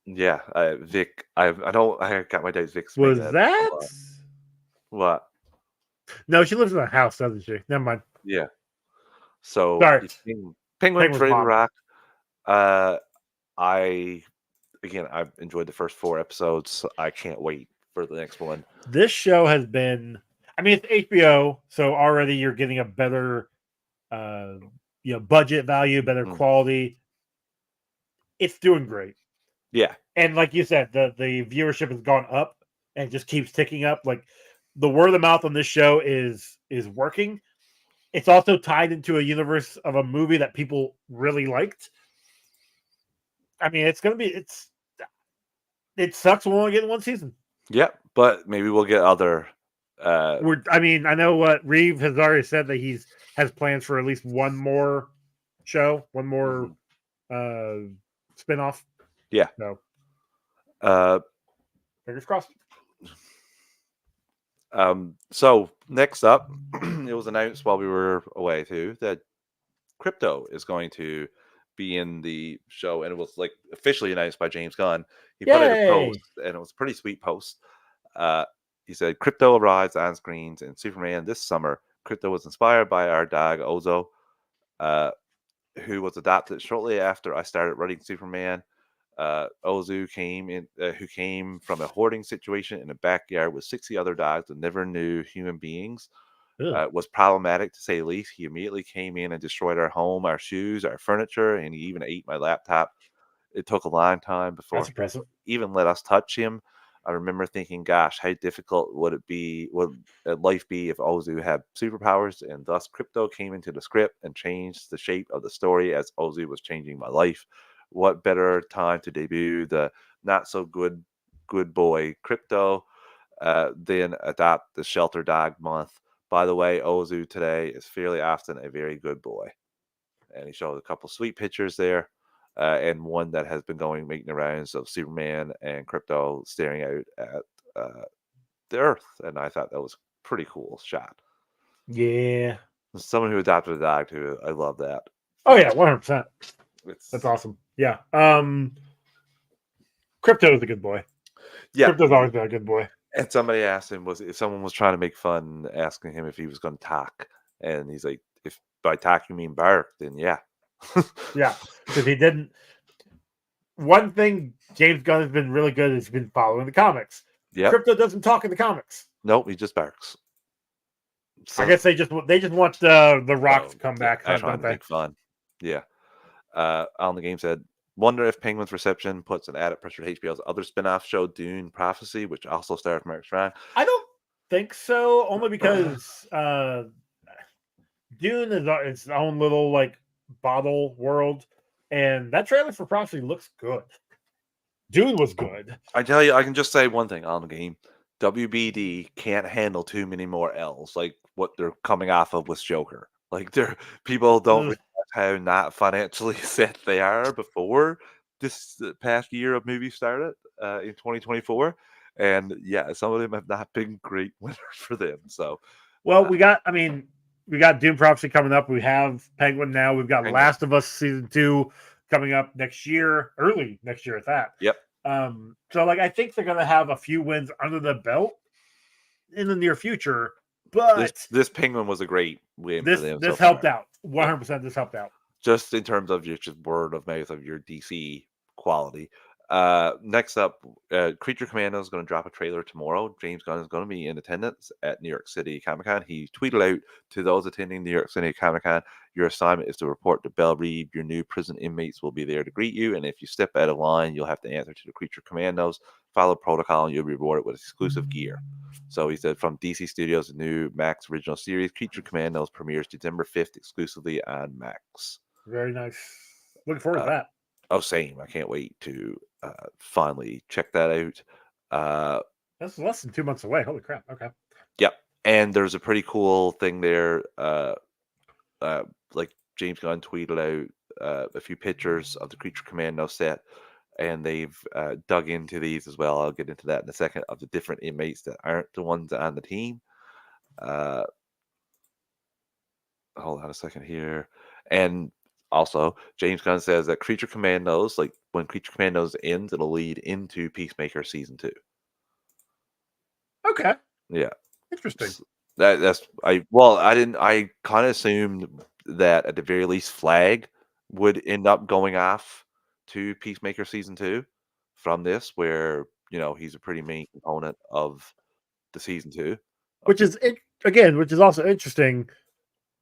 Yeah, Vic. I don't. I got my doubts. Vic's Was made that? What? No, she lives in a house, doesn't she? Never mind. Yeah. So Sorry. Penguin's ready to mom. rock. I've enjoyed the first 4 episodes. I can't wait for the next one. This show has been. I mean, it's HBO, so already you're getting a better, budget value, better quality. It's doing great. Yeah. And like you said, the viewership has gone up and just keeps ticking up. Like the word of mouth on this show is working. It's also tied into a universe of a movie that people really liked. I mean, it's gonna be it sucks when we only get 1 season. Yeah, but maybe we'll get other. I know what Reeve has already said that has plans for at least one more show, one more spinoff. Yeah. So, fingers crossed. So next up, it was announced while we were away too that Crypto is going to be in the show, and it was like officially announced by James Gunn. He put out a post, and it was a pretty sweet post. He said, "Crypto arrives on screens in Superman this summer. Crypto was inspired by our dog Ozo, who was adopted shortly after I started writing Superman. Ozu who came from a hoarding situation in a backyard with 60 other dogs and never knew human beings. Was problematic to say the least. He immediately came in and destroyed our home, our shoes, our furniture, and he even ate my laptop. It took a long time before he even let us touch him. I remember thinking, gosh, how difficult would life be if Ozu had superpowers? And thus Crypto came into the script and changed the shape of the story as Ozu was changing my life. What better time to debut the not so good boy Crypto than adopt the Shelter Dog Month? By the way, Ozu today is fairly often a very good boy. And he showed a couple sweet pictures there. And one that has been making the rounds of Superman and Crypto staring out at the Earth, and I thought that was a pretty cool shot. Yeah, As someone who adopted a dog too, I love that. Oh yeah, 100%. That's awesome. Yeah, Crypto is a good boy. Yeah, Crypto's always been a good boy. And somebody asked him, if someone was trying to make fun, asking him if he was going to talk, and he's like, "If by talk you mean bark, then yeah." Yeah, because he didn't. One thing James Gunn has been really good is been following the comics. Yeah, Crypto doesn't talk in the comics. Nope, he just barks. I So, guess they just want the Rock to come yeah, back, I'm trying don't to they? make fun. Yeah. On the game said, wonder if Penguin's reception puts an added pressure to HBO's other spin-off show, Dune Prophecy, which also stars Mark Strong. I don't think so, only because Dune is its own little like bottle world, and that trailer for Prophecy looks good. Dune was good. I tell you, I can just say one thing on the game. WBD can't handle too many more L's, like what they're coming off of with Joker. Like they're people don't Ugh. realize how not financially set they are before this past year of movies started in 2024. And yeah, some of them have not been great winners for them. So Well, uh, we got Dune Prophecy coming up. We have Penguin now. We've got Penguin. Last of Us season 2 coming up next year, early next year at that. Yep. So like I think they're gonna have a few wins under the belt in the near future, but This Penguin was a great win for them so this far. helped out. Yeah. 100% this helped out. Just in terms of your just word of mouth of your DC quality. Next up, Creature Commando is going to drop a trailer tomorrow. James Gunn is going to be in attendance at New York City Comic Con. He tweeted out to those attending New York City Comic Con, your assignment is to report to Belle Reeve. Your new prison inmates will be there to greet you, and if you step out of line, you'll have to answer to the Creature Commandos. Follow protocol, and you'll be rewarded with exclusive gear. So he said from DC Studios, the new Max original series, Creature Commandos premieres December 5th exclusively on Max. Very nice. Looking forward to Uh, that. oh, same. I can't wait to finally check that out. That's less than 2 months away. Holy crap. Okay. Yep. And there's a pretty cool thing there. Like James Gunn tweeted out a few pictures of the Creature Commando set, and they've dug into these as well. I'll get into that in a second of the different inmates that aren't the ones on the team. Uh, Hold on a second here. And also, James Gunn says that Creature Commandos, like when Creature Commandos ends, it'll lead into Peacemaker season 2. Okay. Yeah. Interesting. That's I kind of assumed that at the very least Flag would end up going off to Peacemaker season 2 from this, where he's a pretty main component of the season 2 of Which is again, which is also interesting,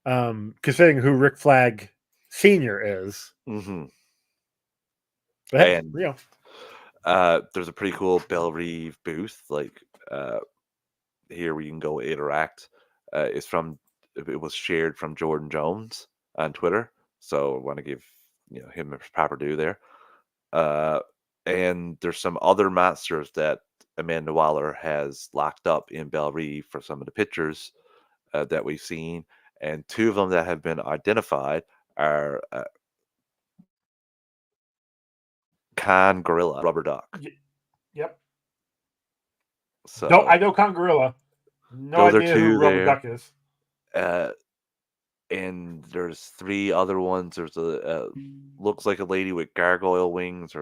considering who Rick Flag Senior is. hmm But hey, And there's a pretty cool Belle Reeve booth, like here where you can go interact. It was shared from Jordan Jones on Twitter, so I want to give him a proper due there. Uh, and there's some other monsters that Amanda Waller has locked up in Belle Reeve for some of the pictures that we've seen, and two of them that have been identified are Con Gorilla, Rubber Duck. yep. So I know Con Gorilla. No those are idea who two Rubber there. Duck is. And there's three other ones. There's looks like a lady with gargoyle wings,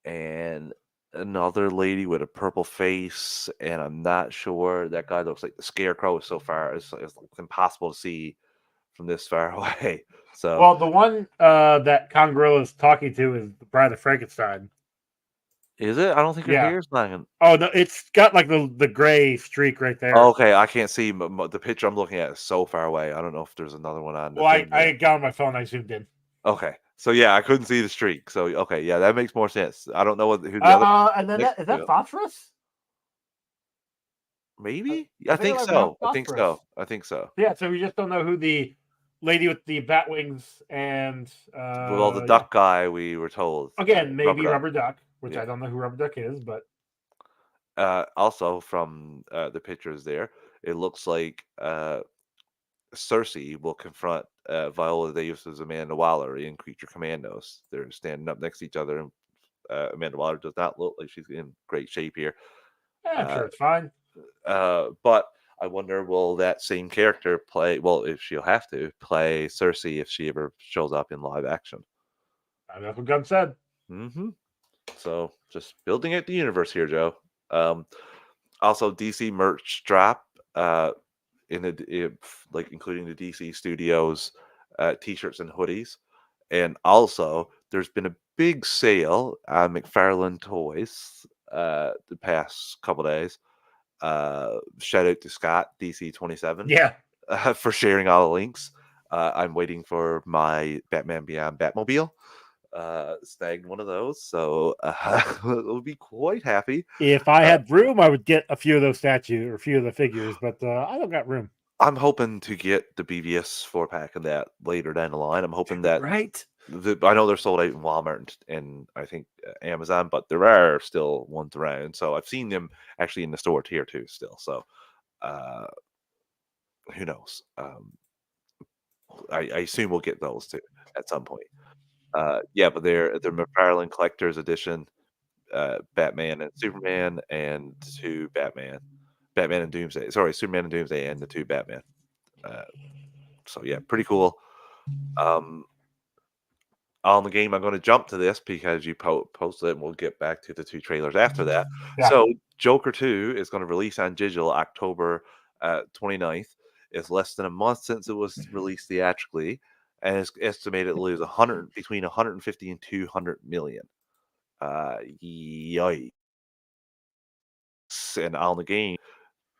and another lady with a purple face, and I'm not sure. That guy looks like the Scarecrow. So far, it's impossible to see from this far away. So Well, the one that Con Gorilla is talking to is the Bride of Frankenstein. is it? I don't think her Yeah. hair's lying. Oh no, it's got like the gray streak right there. Okay, I can't see the picture I'm looking at is so far away. I don't know if there's another one on the Well, thing I there. got on my phone. I zoomed in. Okay, so yeah, I couldn't see the streak. So okay, yeah, that makes more sense. I don't know who the other And then next is to. that Phosphorus? Maybe? I I think it think might be so. I think Phosphorus. so. I think so. Yeah, so we just don't know who the lady with the bat wings and Well, the duck guy, we were told. again Rubber maybe duck. Rubber Duck, which Yeah. I don't know who Rubber Duck is, but Also, from the pictures there, it looks like Cersei will confront Viola Davis as Amanda Waller in Creature Commandos. They're standing up next to each other, and Amanda Waller does not look like she's in great shape here. I'm Uh, sure it's fine. But I wonder, will that same character play? Well, if she'll have to play Cersei if she ever shows up in live action. That's what Gunn said. hmm So just building out the universe here, Joe. Um, Also, DC merch drop like including the DC Studios t-shirts and hoodies, and also there's been a big sale on McFarlane Toys the past couple days. Shout out to Scott DC27 Yeah. for sharing all the links. I'm waiting for my Batman Beyond Batmobile. Snagged one of those, so we'll be quite happy. If I Uh, had room, I would get a few of those statues or a few of the figures, but I don't got room. I'm hoping to get the BVS 4-pack of that later down the line. I'm hoping that Right? I know they're sold out in Walmart and I think Amazon, but there are still ones around. So I've seen them actually in the store here too, still. So uh, who knows? I assume we'll get those too at some point. Yeah, but they're McFarlane Collector's Edition, Batman and Superman, and two Batman and Doomsday. Sorry, Superman and Doomsday, and the two Batman. Uh, so yeah, pretty cool. Um, on the game, I'm going to jump to this because you posted it, and we'll get back to the two trailers after that. Yeah. So, Joker 2 is going to release on digital October 29th. It's less than a month since it was released theatrically, and it's estimated to lose 100 between 150 and 200 million. Yikes! And on the game,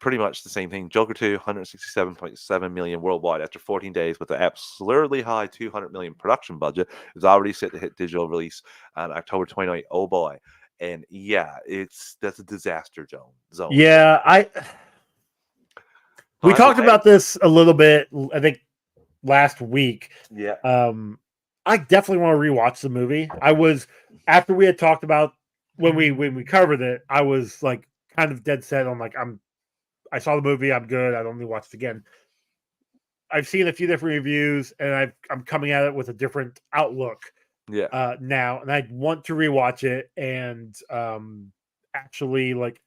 pretty much the same thing. Joker 2, 167.7 million worldwide after 14 days with an absolutely high 200 million production budget. It's already set to hit digital release on October 29th. Oh boy. And yeah, that's a disaster zone. Yeah, we By the talked way, about this a little bit, I think last week. yeah, I definitely want to rewatch the movie. I was after we had talked about when we covered it, I was like kind of dead set on like I saw the movie, I'm good. I don't need to watch it again. I've seen a few different reviews and I'm coming at it with a different outlook yeah, now, and I want to rewatch it and actually like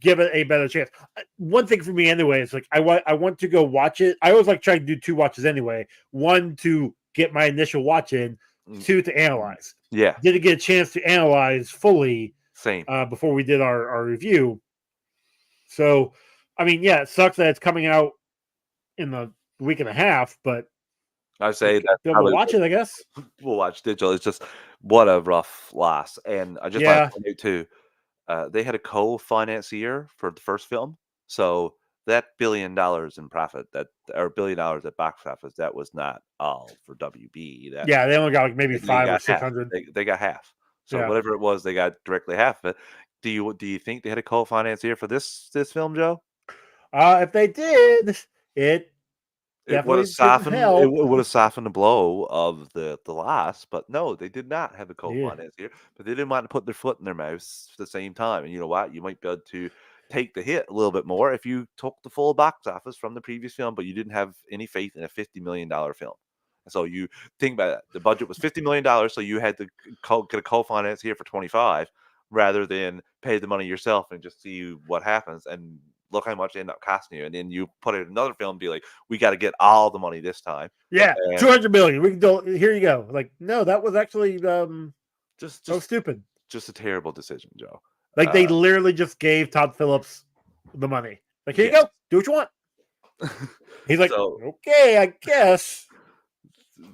give it a better chance. One thing for me anyway is like I want to go watch it. I always like try to do two watches anyway. One to get my initial watch in, mm, two to analyze. yeah, Didn't get a chance to analyze fully same. before we did our review. So, I mean, yeah, it sucks that it's coming out in the week and a half, but I say that's we'll probably watch it, I guess. we'll watch digital. It's just what a rough loss. And I just want to Yeah, point out too, they had a co-financier for the first film, so that $1 billion in profit that or $1 billion at box office that was not all for WB. That yeah, they only got like maybe they five or got six half. hundred. They got half. So Yeah. whatever it was, they got directly half of it. Do you think they had a co-financier for this film, Joe? If they did, it It would have definitely didn't softened it help. would have softened the blow of the loss, but no, they did not have a Yeah. co-finance here, but they didn't want to put their foot in their mouths at the same time, and you know what? You might be able to take the hit a little bit more if you took the full box office from the previous film, but you didn't have any faith in a $50 million film. And so you think about it, the budget was $50 million, so you had to get a co-finance here for 25 rather than pay the money yourself and just see what happens, and look how much it ended up costing you, and then you put it in another film and be like, we got to get all the money this time. Yeah, And 200 million. We can do. Here you go. Like, no, that was actually just so just stupid. just a terrible decision, Joe. Like Uh, they literally just gave Todd Phillips the money. Like, here you yeah. go. Do what you want. He's like, so okay, I guess.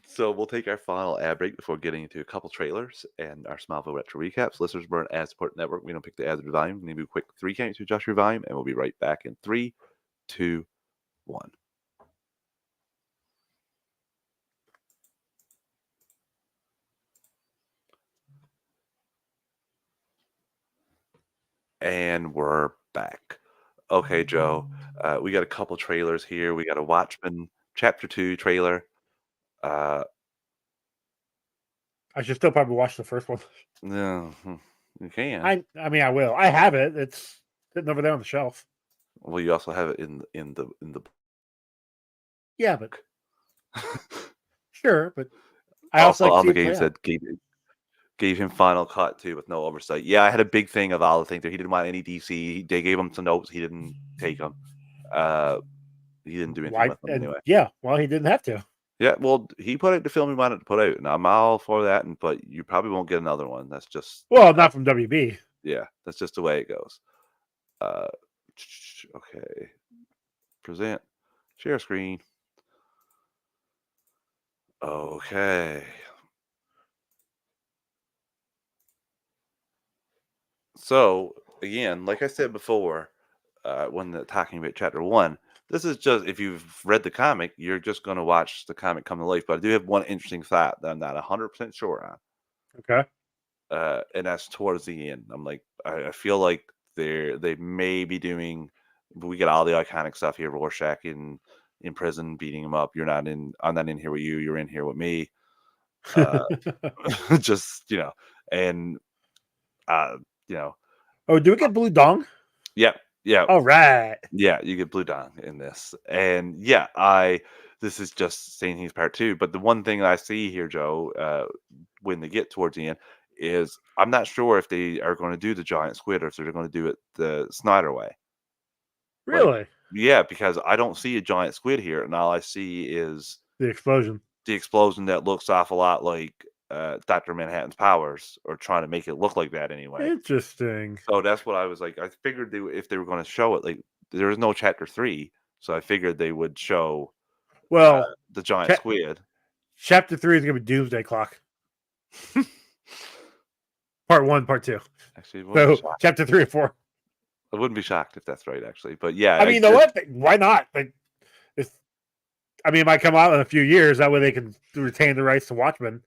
so we'll take our final ad break before getting into a couple trailers and our Smallville retro recaps. Listeners, we're an ad support network. We don't pick the ads or volume. We do a quick 3 count to adjust your volume, and we'll be right back in 3, 2, 1. And we're back. Okay, Joe. We got a couple trailers here. We got a Watchmen Chapter 2 trailer. Uh, I should still probably watch the first one. no, you can. I mean, I will. I have it. It's sitting over there on the shelf. Well, you also have it in the Yeah, but sure. But I also also like to on see the it game play out. said gave him final cut too with no oversight. Yeah, I had a big thing of all the things that he didn't want any DC. They gave him some notes. He didn't take them. Uh, he didn't do anything Why? with them And anyway. yeah, well, he didn't have to. Yeah, well, he put out the film he wanted to put out, and I'm all for that. But you probably won't get another one. That's just Well, not from WB. yeah, that's just the way it goes. Uh, okay, present, share screen. Okay, so again, like I said before, when talking about chapter one. This is just if you've read the comic, you're just going to watch the comic come to life. But I do have one interesting thought that I'm not 100% sure on, Okay. and that's towards the end. I'm like, I feel like they may be doing. We get all the iconic stuff here. Rorschach in prison beating him up. You're not in. I'm not in here with you. You're in here with me. Uh, just and uh, you know, Oh, do we get Blue Dong? yeah, yeah. All right. Yeah, you get Blue Dong in this, and yeah, I this is just saying he's part two. But the one thing I see here, Joe, when they get towards the end, is I'm not sure if they are going to do the giant squid or if they're going to do it the Snyder way. Like, Really? yeah, because I don't see a giant squid here, and all I see is The explosion. the explosion that looks awful lot like Doctor Manhattan's powers, or trying to make it look like that anyway. Interesting. So that's what I was like. I figured if they were going to show it, like there was no chapter three, so I figured they would show Well, the giant cha- squid. chapter 3 is gonna be Doomsday Clock. Part 1, part 2. Actually, wouldn't be So shocked. chapter 3 and 4. I wouldn't be shocked if that's right. Actually, but yeah, I mean, you know what? Why not? Like, it's, I mean, it might come out in a few years. That way they can retain the rights to Watchmen.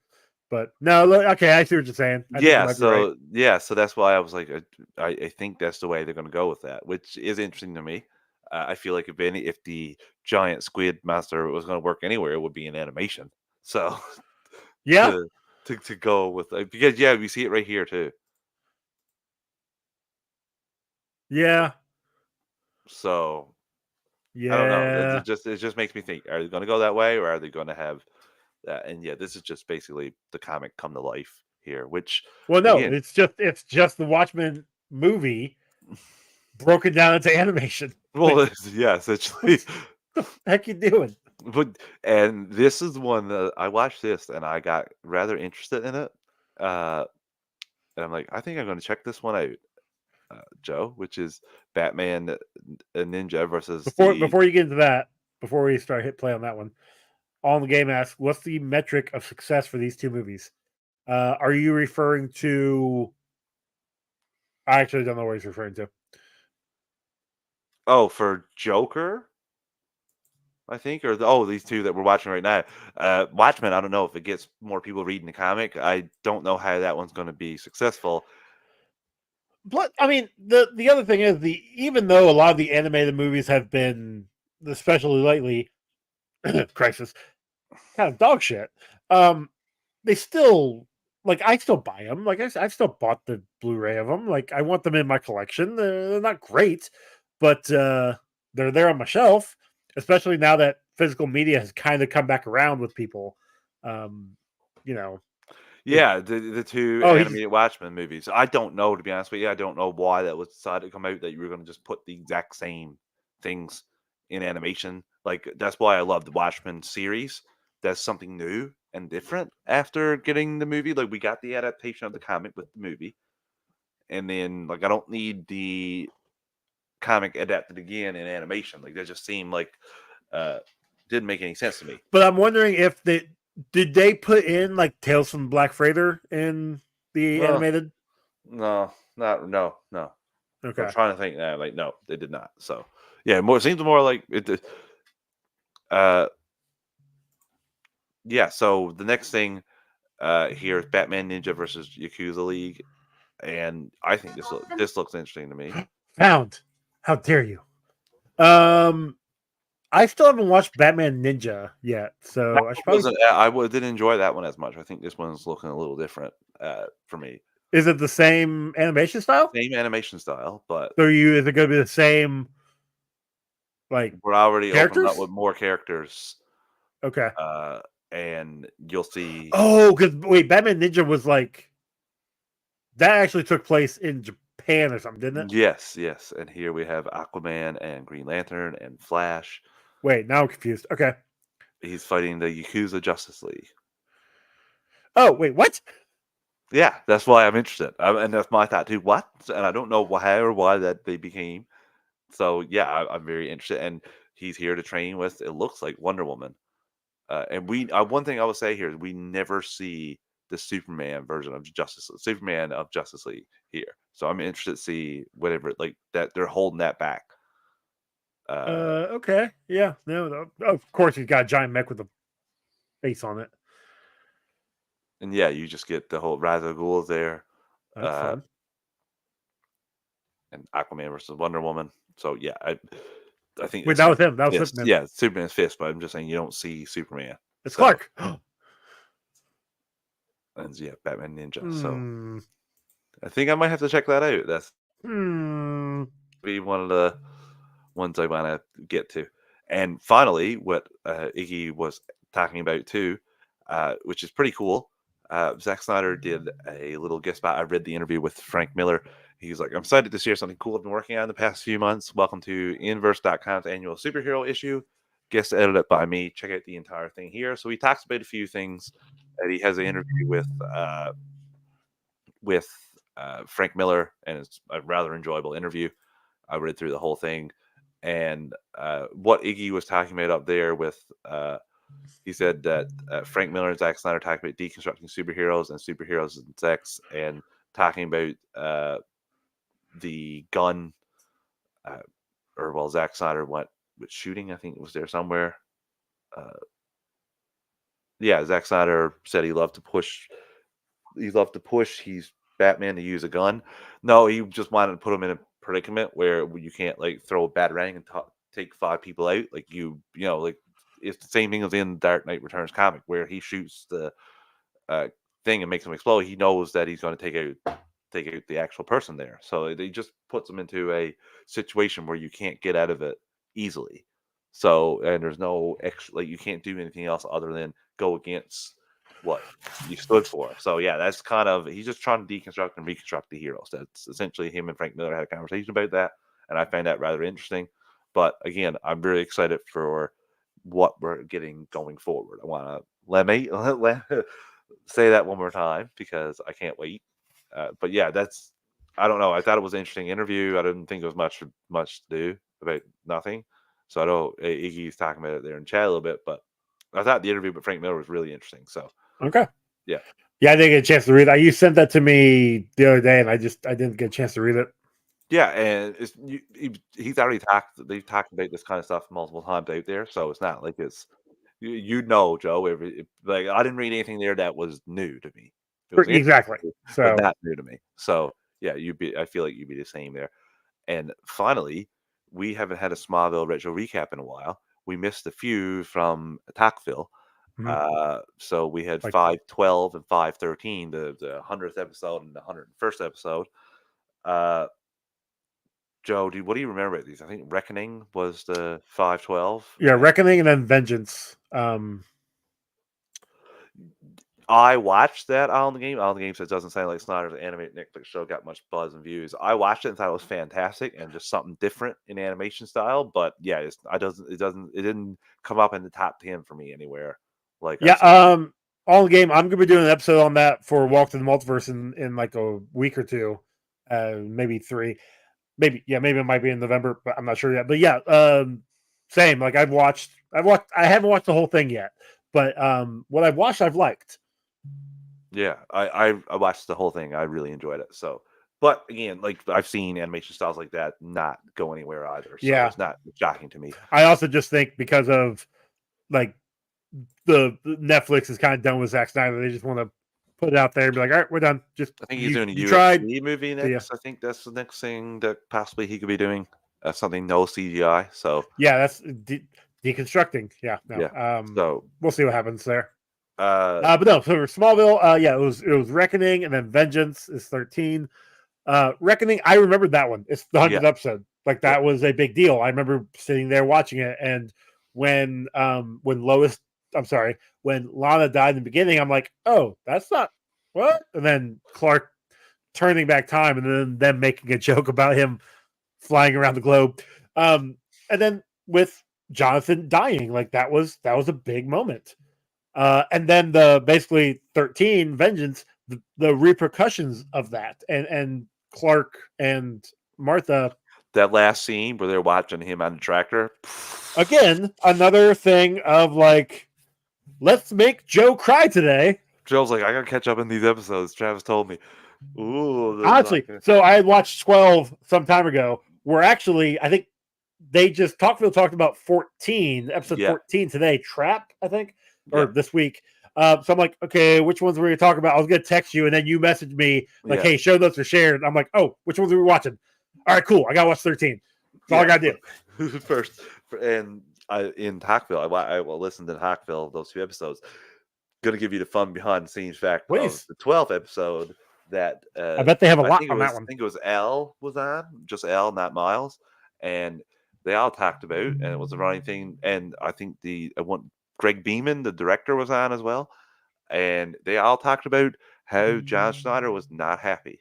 But no, look, okay, I see what you're saying. I think you yeah. might be right. So that's why I was like, I think that's the way they're going to go with that, which is interesting to me. I feel like if the giant squid monster was going to work anywhere, it would be in animation. So Yeah, to to go with because yeah, we see it right here too. yeah, So I don't know. yeah. It just makes me think: are they going to go that way, or are they going to have that? And yeah, this is just basically the comic come to life here. Which Well, no, again, it's just the Watchmen movie broken down into animation. well, Like, yeah, essentially. what the heck you doing? But and this is one that I watched this and I got rather interested in it. Uh, and I'm like, I think I'm going to check this one out, Joe, which is Batman Ninja versus the. Before you get into that, before we start hit play on that one, on the game asks, what's the metric of success for these two movies? Are you referring to? I actually don't know what he's referring to. Oh, for Joker. I think, or these two that we're watching right now. Watchmen, I don't know if it gets more people reading the comic. I don't know how that one's going to be successful. But I mean, the other thing is even though a lot of the animated movies have been, especially lately, crisis kind of dog shit. They still I still buy them. Like I still bought the Blu-ray of them. Like I want them in my collection. They're not great, but they're there on my shelf. Especially now that physical media has kind of come back around with people. Um, you know, it, Yeah, the two oh, he's animated Watchmen movies. I don't know, to be honest with you. I don't know why that was decided to come out that you were going to just put the exact same things in animation. Like that's why I love the Watchmen series. That's something new and different after getting the movie. Like we got the adaptation of the comic with the movie, and then like I don't need the comic adapted again in animation. Like that just seemed like uh didn't make any sense to me. But I'm wondering if they did they put in like Tales from Black Freighter in the No, animated? no, not no. I'm Okay. trying to think now. Like, no, they did not. So, yeah, more seems more like it. Uh, yeah. So the next thing here is Batman Ninja versus Yakuza League, and I think this looks interesting to me. Found. How dare you? Um, I still haven't watched Batman Ninja yet, That so I should one probably. wasn't. Didn't enjoy that one as much. I think this one's looking a little different for me. Is it the same animation style? Same animation style, but So you is it going to be the same like we're already opening up characters? with more characters, Okay. uh, and you'll see. Oh, because wait, Batman Ninja was like that actually took place in Japan or something, didn't it? Yes, yes, and here we have Aquaman and Green Lantern and Flash. Wait, now I'm confused. Okay. He's fighting the Yakuza Justice League. Oh, wait, what? Yeah, that's why I'm interested, and that's my thought too. What? And I don't know how or why that they became. So yeah, I'm very interested, and he's here to train with. It looks like Wonder Woman, and one thing I will say here is we never see the Superman version of Superman of Justice League here. So I'm interested to see whatever like that they're holding that back. Okay. Yeah. No. Of course, he's got a giant mech with a face on it. And yeah, you just get the whole Ra's al Ghul there, That's uh, fun. and Aquaman versus Wonder Woman. So yeah, I think Wait, it's that was him. That was fist. Superman. Yeah, Superman's fist, but I'm just saying you don't see Superman. It's So Clark. and yeah, Batman Ninja. So Hmm. I think I might have to check that out. That's Hmm. be one of the ones I want to get to. And finally, what Iggy was talking about too, which is pretty cool. Zack Snyder did a little guest spot. I read the interview with Frank Miller. He's like, I'm excited to share something cool I've been working on the past few months. Welcome to Inverse.com's annual superhero issue. Guest edited by me. Check out the entire thing here. So he talks about a few things. That he has an interview with Frank Miller, and it's a rather enjoyable interview. I read through the whole thing, and what Iggy was talking about up there with, he said that Frank Miller and Zack Snyder talked about deconstructing superheroes and superheroes and sex, and talking about the gun, uh, or well, Zack Snyder went with shooting. I think it was there somewhere. Uh, yeah, Zack Snyder said he loved to push. He loved to push. He's Batman to use a gun. No, he just wanted to put him in a predicament where you can't like throw a batarang and take 5 people out. Like like it's the same thing as in Dark Knight Returns comic where he shoots the uh, thing and makes him explode. He knows that he's going to take out the actual person there. So it just puts him into a situation where you can't get out of it easily. So and there's no extra like you can't do anything else other than go against what you stood for. So yeah, that's kind of he's just trying to deconstruct and reconstruct the heroes. That's essentially him and Frank Miller had a conversation about that, and I find that rather interesting. But again, I'm really excited for what we're getting going forward. I want to let say that one more time because I can't wait. But yeah, that's I don't know. I thought it was an interesting interview. I didn't think it was much to do about nothing. So I know Iggy's talking about it there in chat a little bit, but I thought the interview with Frank Miller was really interesting. So Okay. yeah, Yeah, I didn't get a chance to read it. You sent that to me the other day, and I didn't get a chance to read it. yeah, and he's already talked. They've talked about this kind of stuff multiple times out there, so it's not like it's you know, Joe. Like I didn't read anything there that was new to me. It was Exactly. interesting, but So not new to me. So yeah, I feel like you'd be the same there. And finally, we haven't had a Smallville retro recap in a while. We missed a few from Attackville. mhm, So we had like 512 and 513, the 100th episode and the 101st episode. Uh, Joe, what do you remember about these? I think Reckoning was the 512. yeah, Reckoning and then Vengeance. I watched that on the game. On the game says doesn't sound like Snyder's animated Netflix show got much buzz and views. I watched it and thought it was fantastic and just something different in animation style. But yeah, it didn't come up in the top 10 for me anywhere. Like I Yeah, said, on the game. I'm gonna be doing an episode on that for Walk to the Multiverse in like a week or two, maybe 3. Maybe it might be in November, but I'm not sure yet. But yeah, same. Like I haven't watched the whole thing yet, but what I've watched, I've liked. yeah, I watched the whole thing. I really enjoyed it. So, but again, like I've seen animation styles like that not go anywhere either. So Yeah, it's not shocking to me. I also just think because of like the Netflix is kind of done with Zack Snyder, they just want to put it out there and be like, all right, we're done. Just I think he's doing a you tried. UFC movie See ya. next. I think that's the next thing that possibly he could be doing. Something no CGI. So Yeah, that's deconstructing. Yeah, no. yeah. So We'll see what happens there. uh But no, so for Smallville, yeah, it was Reckoning and then Vengeance is 13. Reckoning, I remembered that one. It's the yeah, 100th episode. Like yeah. that was a big deal. I remember sitting there watching it, and when Lois, I'm sorry, when Lana died in the beginning, I'm like, oh, that's not what. And then Clark turning back time, and then them making a joke about him flying around the globe. And then with Jonathan dying, like that was a big moment. And then the basically 13 Vengeance, the repercussions of that, and Clark and Martha That last scene where they're watching him on the tractor. again, another thing of like, let's make Joe cry today. Joe's like, I gotta catch up in these episodes. Travis told me. Ooh, Honestly, so I had watched 12 some time ago. Where actually, I think they just Talkville talked about 14, episode Yeah, 14 today, Trap, I think, or yeah, this week. So I'm like, okay, which ones were we going to talk about? I was going to text you, and then you messaged me like, yeah, hey, show notes are shared. I'm like, oh, which ones are we watching? All right, cool. I got to watch 13. That's all I yeah. got to do. First, and in Hackville, I will listen to Hackville those 2 episodes. Gonna give you the fun behind the scenes fact of Please. the 12th episode that I bet they have a I lot think it on that was one. L was on, just L, not Miles, and they all talked about, and it was a running thing. And I think the one Greg Beeman, the director, was on as well, and they all talked about how John Schneider was not happy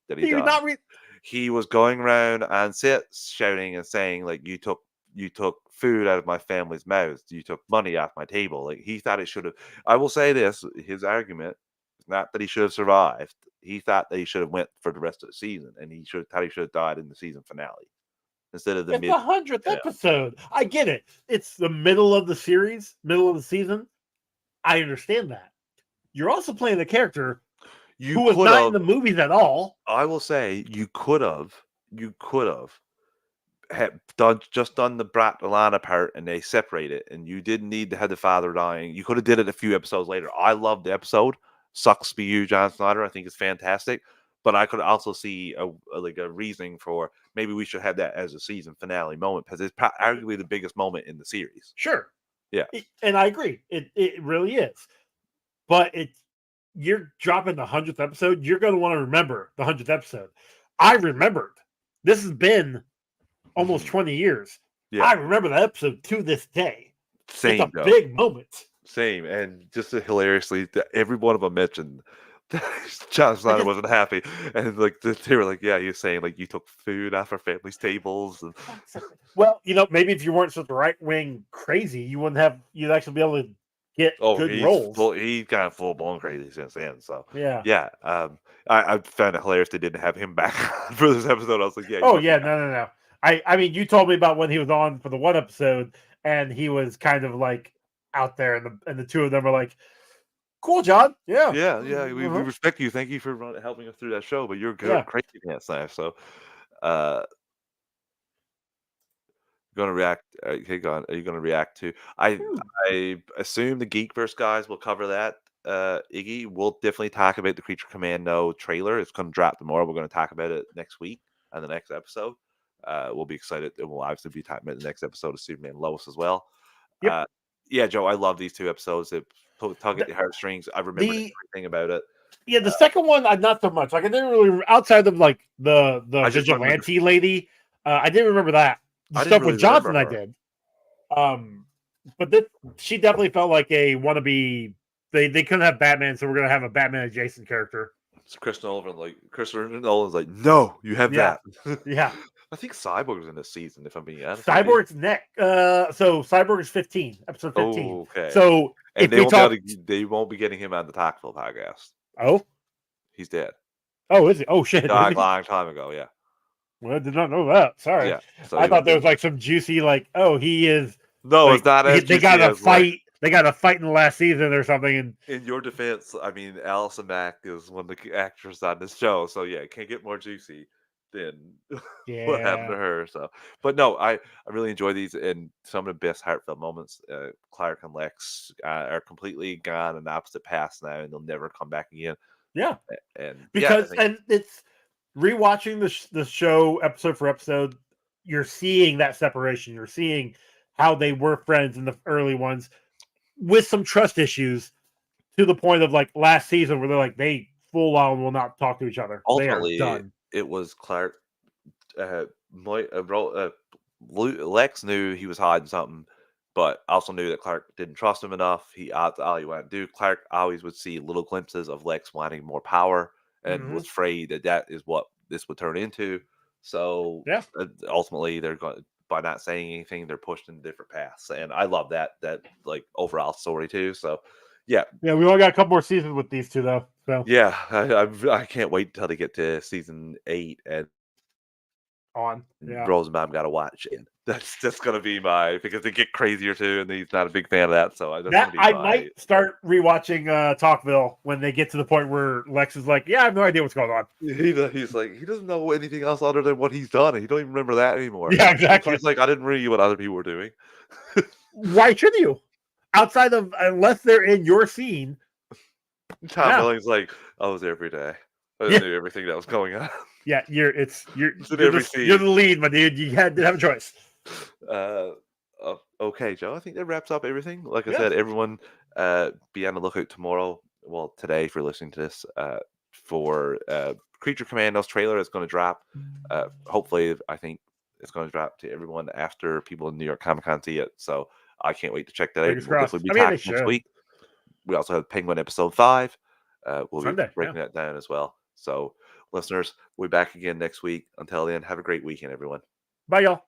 that he Do you died. not read? He was going around on set shouting and saying like, you took food out of my family's mouths, you took money off my table." Like, he thought it should have. I will say this, his argument is not that he should have survived. He thought that he should have went for the rest of the season, and he should have died in the season finale instead of the It's mid. the 100th Yeah. episode. I get it. It's the middle of the series, middle of the season. I understand that. You're also playing a character You who was could not in have. the movies at all. I will say you could have had done the Brat Alana part, and they separate it, and you didn't need to have the father dying. You could have did it a few episodes later. I love the episode. Sucks be you, John Snyder. I think it's fantastic. But I could also see a reasoning for maybe we should have that as a season finale moment, because it's arguably the biggest moment in the series. Sure. Yeah. And I agree. It really is. But you're dropping the 100th episode. You're going to want to remember the 100th episode. I remembered. This has been almost Mhm. 20 years. Yeah. I remember that episode to this day. Same It's a though. big moment. Same, and just hilariously, every one of them mentioned that John Snyder wasn't happy, and like they were like, "Yeah, you're saying like you took food off our family's tables." And Well, maybe if you weren't such a right wing crazy, you'd actually be able to get oh, good roles. he's kind of full blown crazy since then. So Yeah. yeah, I found it hilarious they didn't have him back on for this episode. I was like, "Yeah, you Oh must be yeah, back." no. I mean, you told me about when he was on for the one episode, and he was kind of like out there, and the two of them were like, "Cool, John. Yeah, Yeah, yeah, we uh-huh. respect you. Thank you for helping us through that show, but you're Yeah. crazy pants now." So, uh, gonna react. Okay, go on. Are you gonna react to? Hmm. I assume the Geekverse guys will cover that. Iggy, we'll definitely talk about the Creature Commando trailer. It's gonna drop tomorrow. We're gonna talk about it next week on the next episode. We'll be excited, and we'll obviously be talking about the next episode of Superman and Lois as well. Yep. Yeah, Joe, I love these 2 episodes. It tug at The, the heartstrings. I remembered the everything about it. the second one, I not so much. Like I didn't really outside of like the I just remember. vigilante lady. I didn't remember that. The I didn't stuff really with remember Johnson, I her. did. But she definitely felt like a wannabe. They couldn't have Batman, so we're gonna have a Batman adjacent character. Christopher Nolan's like, no, you have Yeah. that. Yeah. I think Cyborg was in this season, if I'm being honest. Cyborg's next. So Cyborg is 15, episode 15. Oh, okay. So And if they we won't talk, they won't be getting him on the Talkville podcast. oh, He's dead. is he? Oh shit! Died a long time ago. Yeah, Well, I did not know that. Sorry, yeah. So I he thought won't there be. was like some juicy, like, oh, he is. No, Like it's not as they got juicy a as like. fight. They got a fight in the last season or something, and In your defense, I mean, Allison Mack is one of the actors on this show, so yeah, it can't get more juicy than what happened yeah, to her. So, but no, I really enjoy these, and some of the best heartfelt moments. Clark and Lex are completely gone in opposite paths now, and they'll never come back again. yeah. And yeah, I Because think and it's rewatching the show episode for episode. You're seeing that separation. You're seeing how they were friends in the early ones with some trust issues to the point of like last season where they're like they full on will not talk to each other. They are ultimately done. it was Clark. Lex knew he was hiding something, but also knew that Clark didn't trust him enough. That's all he wanted to do. Clark always would see little glimpses of Lex wanting more power, and Mhm. was afraid that that is what this would turn into. So Yeah. ultimately, they're going by not saying anything, they're pushed in different paths, and I love that like overall story too. So yeah, Yeah, we only got a couple more seasons with these two though. So yeah, I can't wait until they get to season 8 and on. Yeah. Rosenbaum got to watch, and that's gonna be because they get crazier too, and he's not a big fan of that. So that's gonna be I might start rewatching Talkville when they get to the point where Lex is like, "Yeah, I have no idea what's going on." He's like, he doesn't know anything else other than what he's done, and he don't even remember that anymore. Yeah, exactly. He's like, I didn't read what other people were doing. Why should you? Outside of unless they're in your scene. Tom Billings like, I was there every day. I knew everything that was going on. Yeah, you're the lead, my dude. You didn't have a choice. Okay, Joe. I think that wraps up everything. Like I said, everyone be on the lookout tomorrow. Well, today, if you're listening to this, for Creature Commandos trailer is going to drop. Hopefully, I think it's going to drop to everyone after people in New York Comic Con see it. So I can't wait to check that out. We'll definitely be talking next week. We also have Penguin episode 5. We'll be breaking that down as well. So, listeners, we'll be back again next week. Until then, have a great weekend, everyone. Bye, y'all.